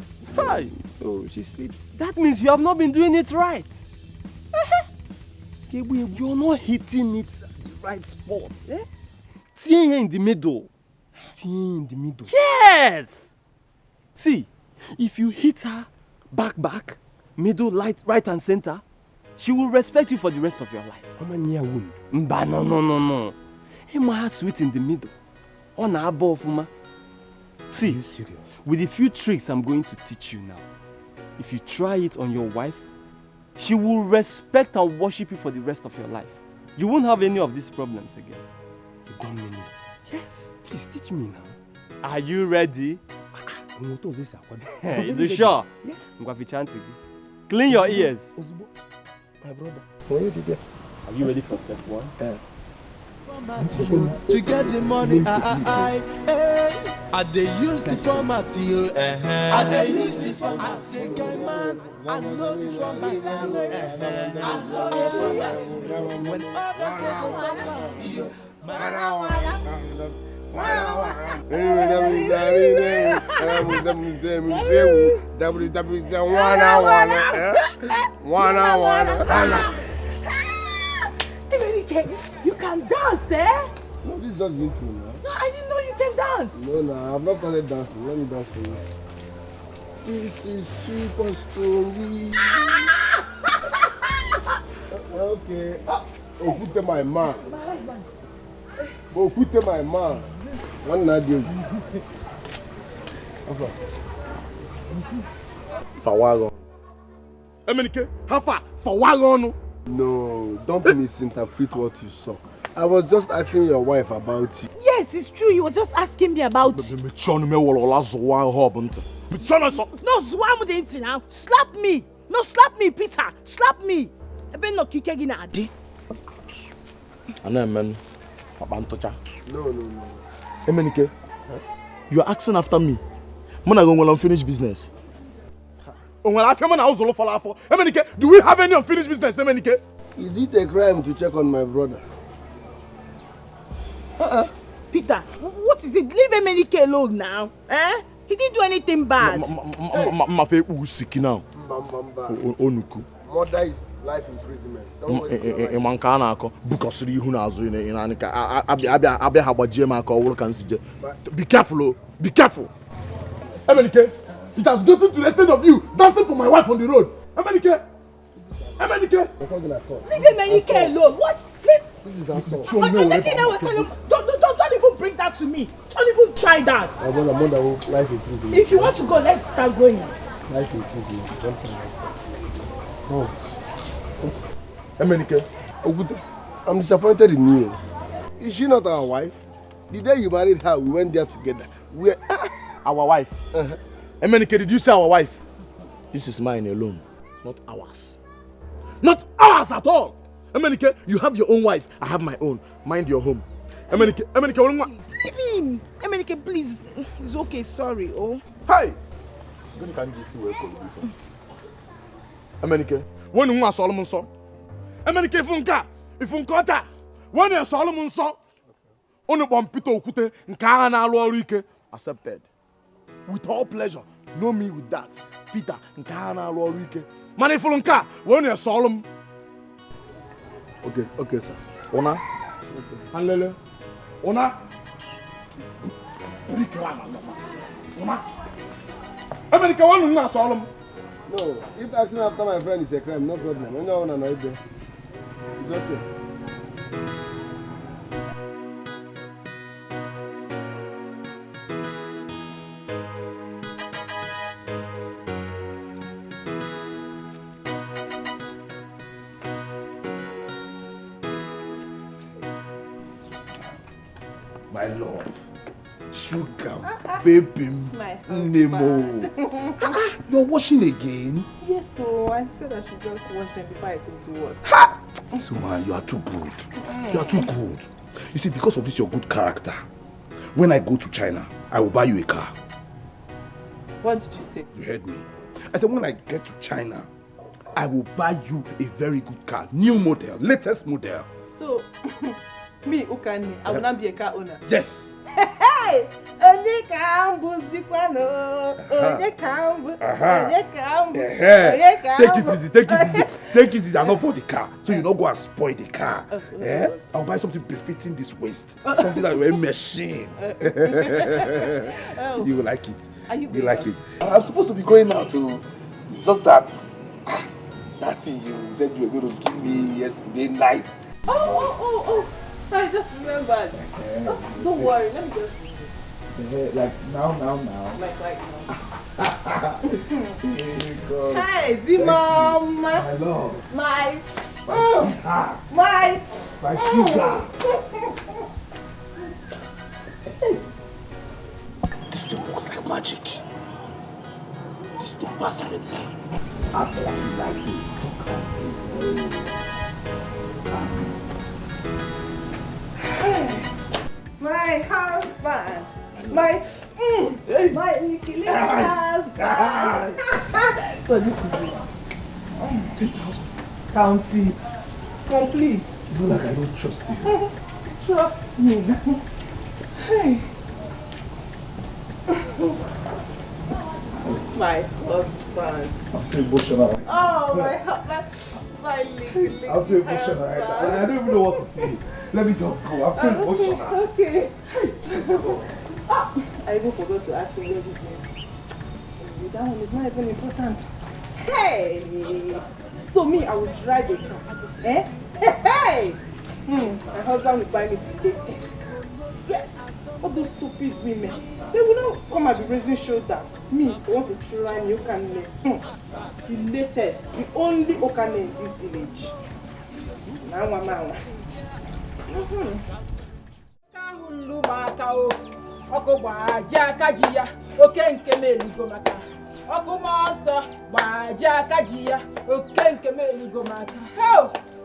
So she sleeps. That means you have not been doing it right. You're not hitting it at the right spot. Eh? Here in the middle. Yes! See, if you hit her back, middle, right and center, she will respect you for the rest of your life. No. Her sweet in the middle. See, you serious? With a few tricks I'm going to teach you now. If you try it on your wife, she will respect and worship you for the rest of your life. You won't have any of these problems again. You don't mean it? Yes. Please teach me now. Are you ready? You sure? Yes. Clean your ears. My brother. Are you ready for step one? To get the money, I they use the format, I they use the format. I say, guy man, I know the format, I know the format. When others they go You can dance, eh? No, this is just intro now. No, I didn't know you can dance. No, I've not started dancing. Let me dance for you. This is super story. Okay. Put my man. Put my man. One night you. Fawagon. Emenike, how far? Fawagon. No, don't misinterpret what you saw. I was just asking your wife about you. Yes, it's true. He was just asking me about you. No, Zwam didn't now. Slap me. No, slap me, Peter. Slap me. I better not kick again. No. Emenike, you are asking after me. I'm going to unfinished business. Emenike, do we have any unfinished business, Emenike? Is it a crime to check on my brother? Peter, what is it? Leave Emenike alone now. Eh? He didn't do anything bad. Mother is life imprisonment. Don't waste Be careful, be careful. Emenike, it has gotten to the extent of you dancing for my wife on the road. Emenike! Emenike! Leave Emenike alone. What? This is assault. Don't even bring that to me. Don't even try that. Life imprisonment. If you want to go, let's start going. Life imprisonment. Don't try that. Emenike, I'm disappointed in you. Is she not our wife? The day you married her, we went there together. Our wife? Emenike, did you say our wife? This is mine alone, not ours. Not ours at all! Emenike, you have your own wife, I have my own. Mind your home. Emenike, leave him. Emenike, please. It's okay, sorry. Oh. Hey! Emenike, when you are Solomon son? Emenike, if you got when you are Solomon son, only one Peter Okute, Nkana Lorike, accepted. With all pleasure. Know me with that. Peter, Nkana Lorike. Man, if you when you are Solomon. Okay, sir. Ona? Hanlele? Ona? Ona? Emenike, when you are Solomon? No, if asking after my friend is a crime, no problem. I don't want to know it. It's okay. My love, sugar, baby, Nemo. You're washing again? Yes, so I said I should just wash them before I go to work. Suma, you are too good. You are too good. You see, because of this, your good character. When I go to China, I will buy you a car. What did you say? You heard me. I said, when I get to China, I will buy you a very good car. New model, latest model. So, me, Ukani, I will not be a car owner. Yes. Hey! Take it easy, take it easy. Take it easy. I'll not buy the car. So you don't go and spoil the car. I'll buy something befitting this waist. Something that will machine. You will like it. You like it. I'm supposed to be going now to. It's just that thing you said you were going to give me yesterday night. Oh. I just remembered. Don't worry, let me just like now. Like right now. Hey, Z-Mom. My love. My sugar. This thing looks like magic. This thing pass medicine. I like it. My husband, my Nikki husband. So this is it. 10,000. Count it. It's complete. It's not like I don't trust you. Trust me. Hey. My husband. I'm so emotional. Oh, my husband. My little I'm so emotional right now. I don't even know what to say. Let me just go. I'm so emotional. Okay. I even forgot to ask you everything. That one is not even important. Hey! So me, I will drive the car. Eh? Hey! My husband will buy me today. All those stupid women, they will not come and be raising shoulders. Me, I want to try new Okane. The latest, the only Okane in this village. Now, Oh,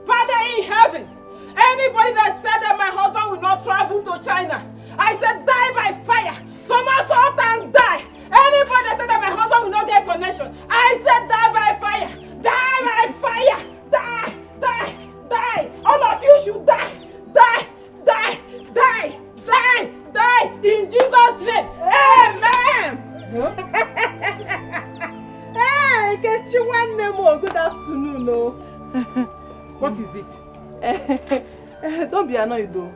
Father in heaven, anybody that said that my husband will not travel to China, I said die by fire. Somersault and die. Anybody that said that my husband will not get connection, I said die by fire. Die by fire. Die, die, die. All of you should die. Die, die, die, die, die. In Jesus' name. Amen. Hey, get you one more. Good afternoon, no. What is it? Don't be annoyed though.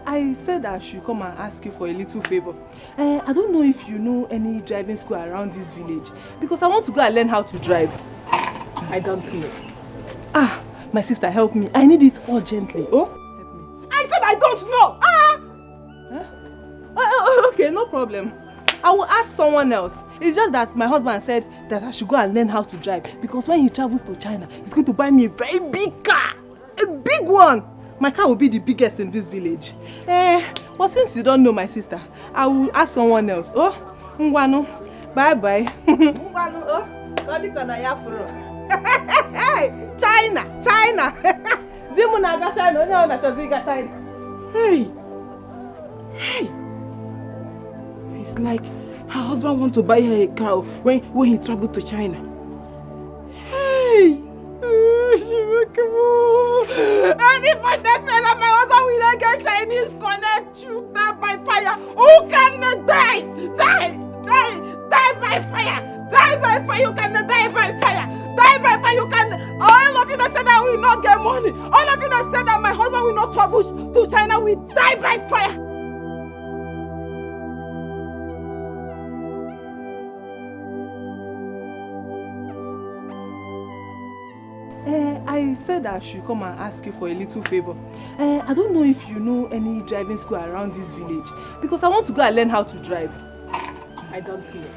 I said I should come and ask you for a little favor. I don't know if you know any driving school around this village because I want to go and learn how to drive. I don't know. Ah, my sister, help me. I need it urgently. Oh, help me. I said I don't know. Okay, no problem. I will ask someone else. It's just that my husband said that I should go and learn how to drive because when he travels to China, he's going to buy me a very big car. A big one. My car will be the biggest in this village. But since you don't know my sister, I will ask someone else. Oh, Ngwanu. Bye-bye. Ngwanu, oh. China. China. Hey. It's like her husband wants to buy her a car when he traveled to China. Hey. Anybody that said that my husband will not get Chinese connect, shoot that by fire. Who cannot die? Die by fire. Die by fire. You cannot die by fire. Die by fire. You can. All of you that said that will not get money. All of you that said that my husband will not travel to China will die by fire. I said I should come and ask you for a little favor. I don't know if you know any driving school around this village because I want to go and learn how to drive. I don't know.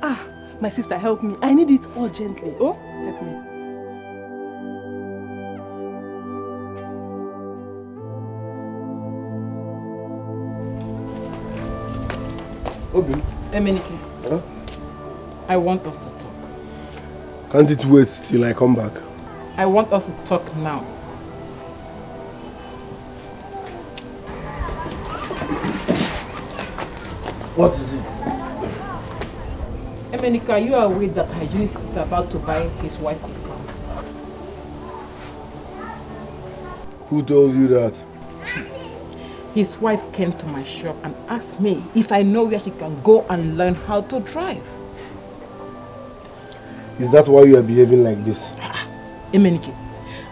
Ah, my sister, help me. I need it urgently. Oh, help me. Obi. Emenike. Huh? I want us to talk. Can't it wait till I come back? I want us to talk now. What is it? Emenika, you are aware that hygienist is about to buy his wife a car. Who told you that? His wife came to my shop and asked me if I know where she can go and learn how to drive. Is that why you are behaving like this? Emenike,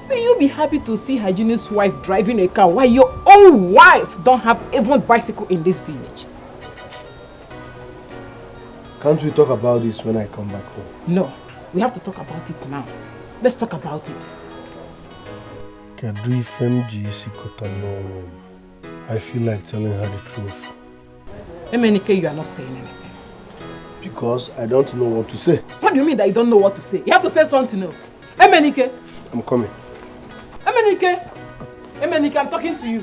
will you be happy to see hygienist's wife driving a car while your own wife don't have even bicycle in this village? Can't we talk about this when I come back home? No, we have to talk about it now. Let's talk about it. I feel like telling her the truth. Emenike, you are not saying anything. Because I don't know what to say. What do you mean that you don't know what to say? You have to say something else. Emenike. I'm coming. Emenike, I'm talking to you.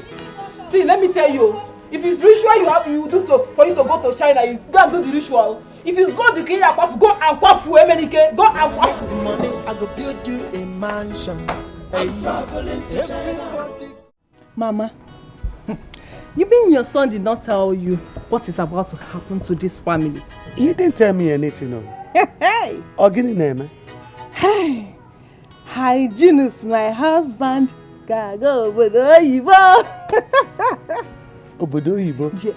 See, let me tell you, if it's ritual you do for you to go to China, you go and do the ritual. If it's go to Kenya, go and kwafu, Emenike. Go and kwafu. Money, I go build you a mansion. I'm traveling to China. Mama, you mean your son did not tell you what is about to happen to this family? He didn't tell me anything, no. Hey! Ogini name. Hey! Hygienist, my husband. Go Obodo Oyibo. Obodo Oyibo? Yes.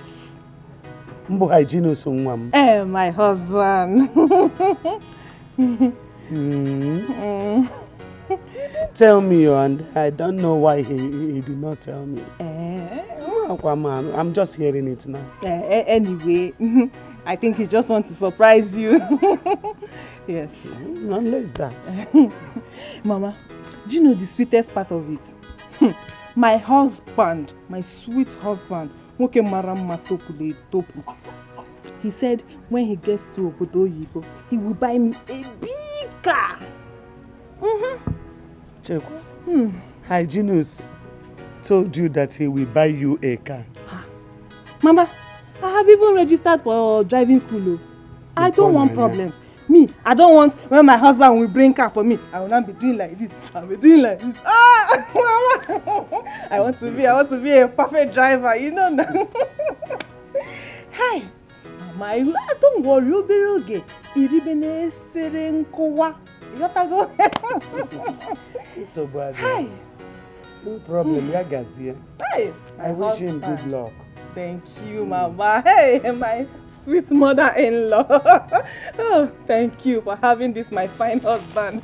Mbo hygienist nwam. My husband. Tell me, and I don't know why he did not tell me. I'm just hearing it now. Anyway, I think he just wants to surprise you. Yes. Unless that. Mama, do you know the sweetest part of it? My husband, my sweet husband, he said when he gets to Obodo Oyibo, he will buy me a big car. Chekwa? Hygienist. told you that he will buy you a car? Mama, I have even registered for driving school. I don't want problems. Me, I don't want when my husband will bring car for me. I will not be doing like this. I'll be doing like this. Mama, I want to be a perfect driver. You know now. Hey, Mama, don't worry. You'll be okay. Iribene serenkowa. You got to go. So bad. Hey. No problem. Hey, I wish him good luck. Thank you, Mama. Hey, my sweet mother-in-law. Oh, thank you for having this, my fine husband.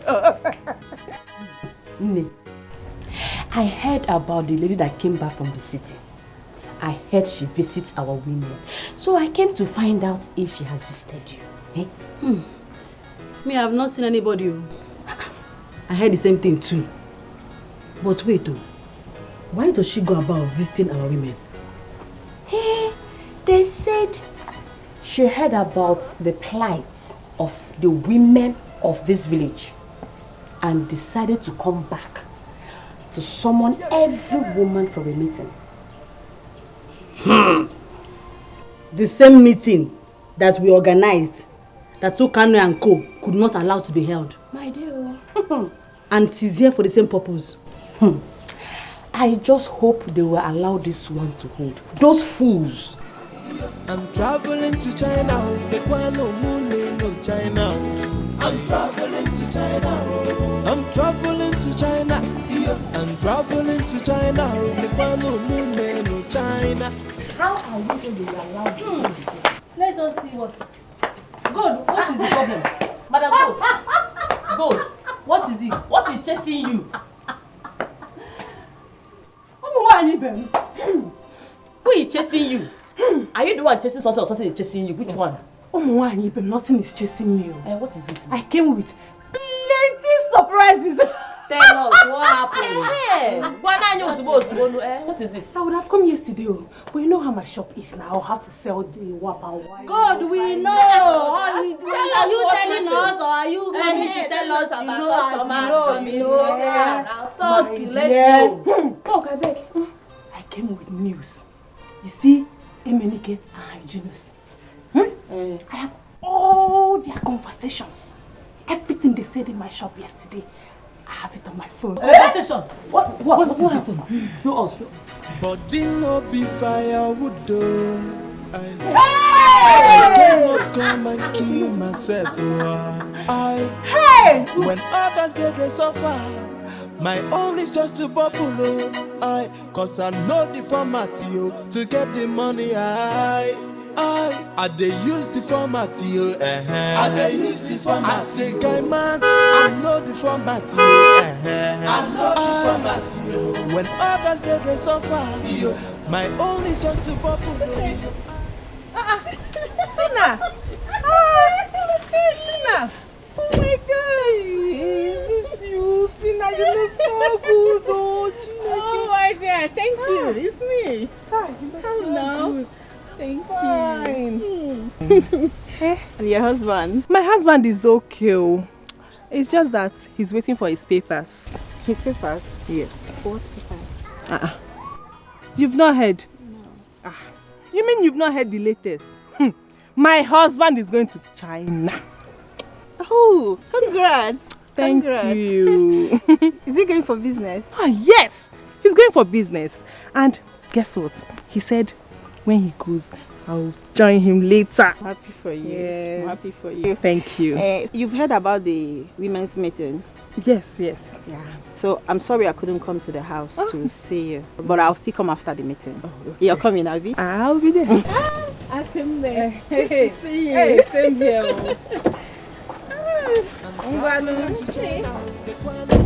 I heard about the lady that came back from the city. I heard she visits our women. So I came to find out if she has visited you. Eh? Me, I have not seen anybody. I heard the same thing too. But wait, why does she go about visiting our women? Hey, they said she heard about the plight of the women of this village and decided to come back to summon every woman for a meeting. The same meeting that we organized, that Tukano and Co. could not allow to be held. My dear. And she's here for the same purpose. I just hope they will allow this one to hold. Those fools. I'm traveling to China. No China. I'm traveling to China. I'm traveling to China. I'm traveling to China. No China. How are you going to be allowed to do this? Let us see what. God, what is the problem? Madam God, what is it? What is chasing you? Who is chasing you? Are you the one chasing something or something is chasing you? Which one? Nothing is chasing me. What is it? I came with plenty surprises. Tell us what happened. What is it? I would have come yesterday, but you know how my shop is now. I'll have to sell the wap and wine. God, we know. Are you telling us or are you coming to tell us about customers? Talk, let's go. Talk, I beg. I came with news. You see, Emenike and Hygienist. I have all their conversations. Everything they said in my shop yesterday. I have it on my phone. Conversation? What is it? Show us. But didn't not be firewood though. I cannot come and kill myself. When others they suffer, my own is just to bubble. Cause I know the format to get the money. I they use the format I they use the format. I say guy man, I know the format I know the format when others they suffer, my own is just to bubble. Tina! Tina! Oh my God! Is this you? Tina, you look so good, oh my God, thank you. It's me. Hi, hello. Thank you. And your husband? My husband is okay. It's just that he's waiting for his papers. His papers? Yes. What papers? You've not heard? No. You mean you've not heard the latest? My husband is going to China. Oh, congrats. Thank you. Is he going for business? Yes, he's going for business. And guess what? He said when he goes, I'll join him later. Happy for you. Yes. I'm happy for you. Thank you. You've heard about the women's meeting? Yes. Yeah. So I'm sorry I couldn't come to the house to see you. But I'll still come after the meeting. Okay. You're coming, Abby? I'll be there. I came there. Hey, see you. Hey, same here. I'm traveling to China. I'm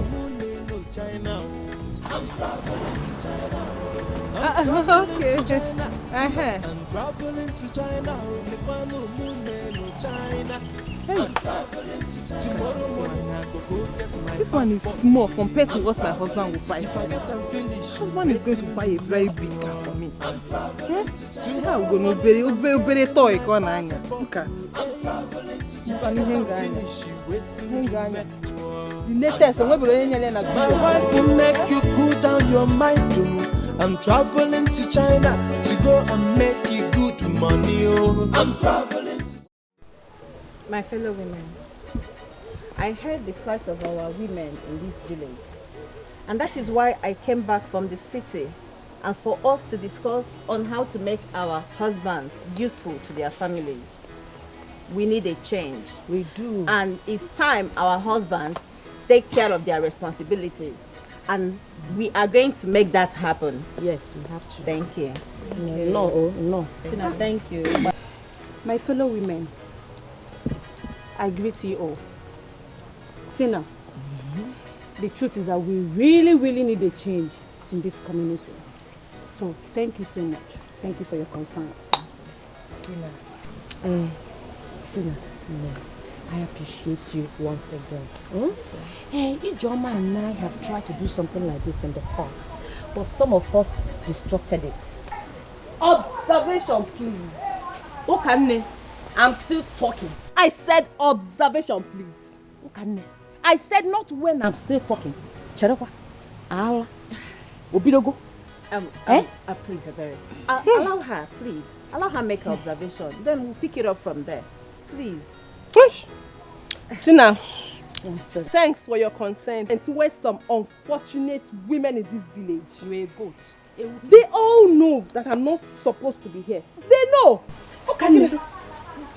traveling to China. Okay. I'm traveling to China. I'm traveling to China. Tomorrow morning I go get my This one is small compared to what my husband will buy for me. My husband is going to buy a very big car for me. How we going to very toy corner? Look at. My wife will make you cool down your mind too. I'm traveling to China to go and make you good money. Oh, I'm traveling to... My fellow women, I heard the cries of our women in this village. And that is why I came back from the city and for us to discuss on how to make our husbands useful to their families. We need a change. We do. And it's time our husbands take care of their responsibilities. And we are going to make that happen. Yes, we have to. Thank you. No. Tina, thank you. My fellow women, I greet you all. Tina, the truth is that we really need a change in this community. So thank you so much. Thank you for your concern. Tina, I appreciate you once again. Ijoma and I have tried to do something like this in the past, but some of us disrupted it. Observation, please. Okane, I'm still talking. I said observation, please. Okane, I said not when I'm still talking. Cherekwa, Ala, Obidogo. Please, Abere. Allow her, please. Allow her make her observation. Then we'll pick it up from there. Please. Tina, thanks for your consent and towards some unfortunate women in this village. You're a goat. They all know that I'm not supposed to be here. They know. What can you do?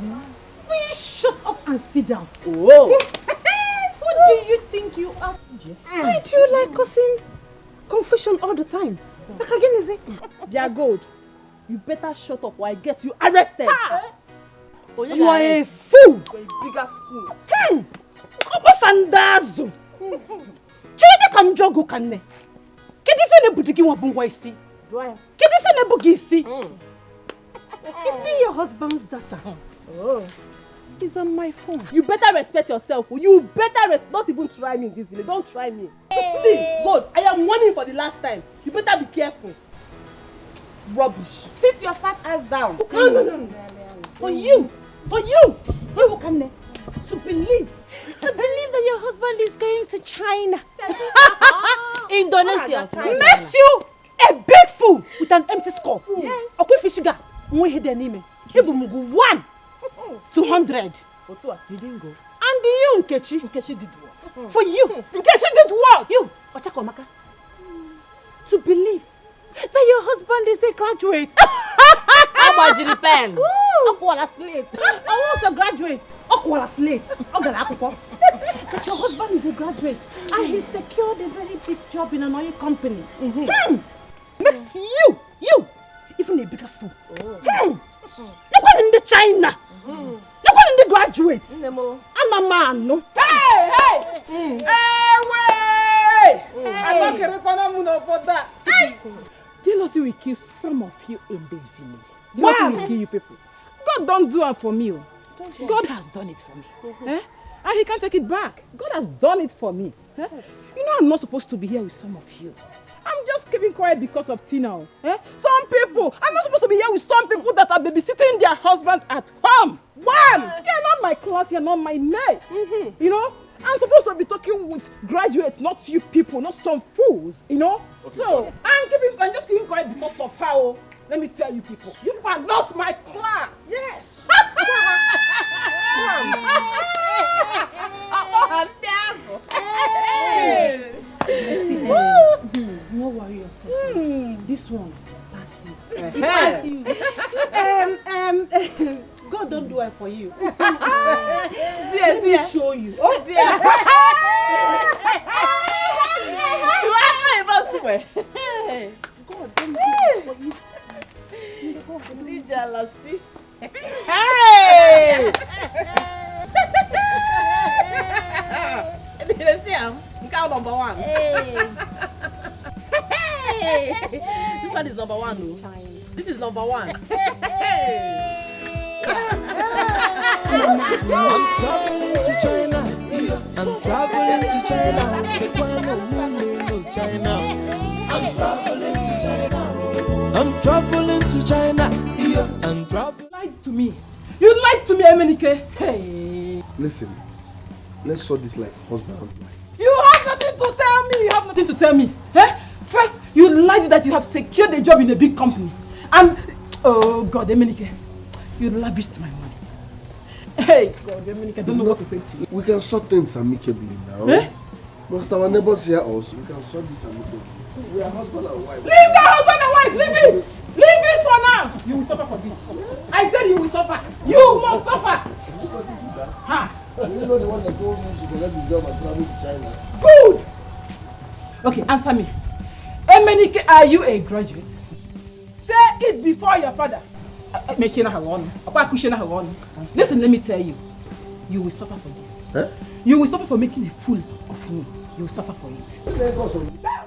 Will you shut up and sit down? Whoa. Who do you think you are? Why do you like causing confusion all the time? Like again, is it? They are good. You better shut up or I get you arrested. You are a fool. You're a bigger fool. Fandazo. Chega kam jogo kanne. Kedi fene budigi wa bungwa isi. Kedi fene bugi isi. You see your husband's data. Oh. He's on my phone. You better respect yourself. You better not even try me in this village. Don't try me. See, God, I am warning for the last time. You better be careful. Rubbish. Sit your fat ass down. No. For you. To believe that your husband is going to China. Indonesia. Makes you a big fool with an empty skull. Yes. Okay, Fishiga. We hit the name. 1 200. You didn't go. And you, Nkechi. Nkechi did what? For you. Nkechi did what? You. Ochakomaka. To believe that your husband is a graduate. How about the pen? Okwala slate. I was a graduate. Okwala slate. But your husband is a graduate and he secured a very big job in an oil company. Makes you even a bigger fool. Look one in the China. Look one in the graduate. I'm a man, no? Hey! I'm not going to for that. Jealousy will kill some of you in this village. Jealousy will kill you people. God don't do it for me. God has done it for me. And he can't take it back. God has done it for me. You know I'm not supposed to be here with some of you. I'm just keeping quiet because of Tina. Some people, I'm not supposed to be here with some people that are babysitting their husbands at home. You're not my class, you're not my mate. You know? I'm supposed to be talking with graduates, not you people, not some fools, you know? Okay, so, I'm just keeping quiet because of how, let me tell you people, you are not my class. Yes. No worry yourself. This one, pass you. God don't do it for you. Let me show you. Oh dear. You are my boss to me. God don't do it for you. Need jealousy. Hey! You see him? Count number 1. Hey. This one is number 1. No? This is number 1. I'm traveling to China. I'm traveling to China. I'm traveling to China. I'm traveling to China. I'm traveling. You lied to me. You lied to me, Emenike. Hey. Listen, let's sort this like husband and wife. You have nothing to tell me. You have nothing to tell me. First, You lied that you have secured a job in a big company. And, oh God, Emenike, you lavished my money. Hey, God, Emenike, I don't know what to say to you. We can sort things amicably now. Eh? Most our neighbors hear us, we can sort this amicably. We are husband and wife. Leave the husband and wife! Leave it! Leave it for now! You will suffer for this. I said you will suffer. You must suffer! Ha! You know the one that told me to collect the job and travel to China. Good! Okay, answer me. Emenike, are you a graduate? Say it before your father. Listen, let me tell you. You will suffer for this. Eh? You will suffer for making a fool of me. You will suffer for it.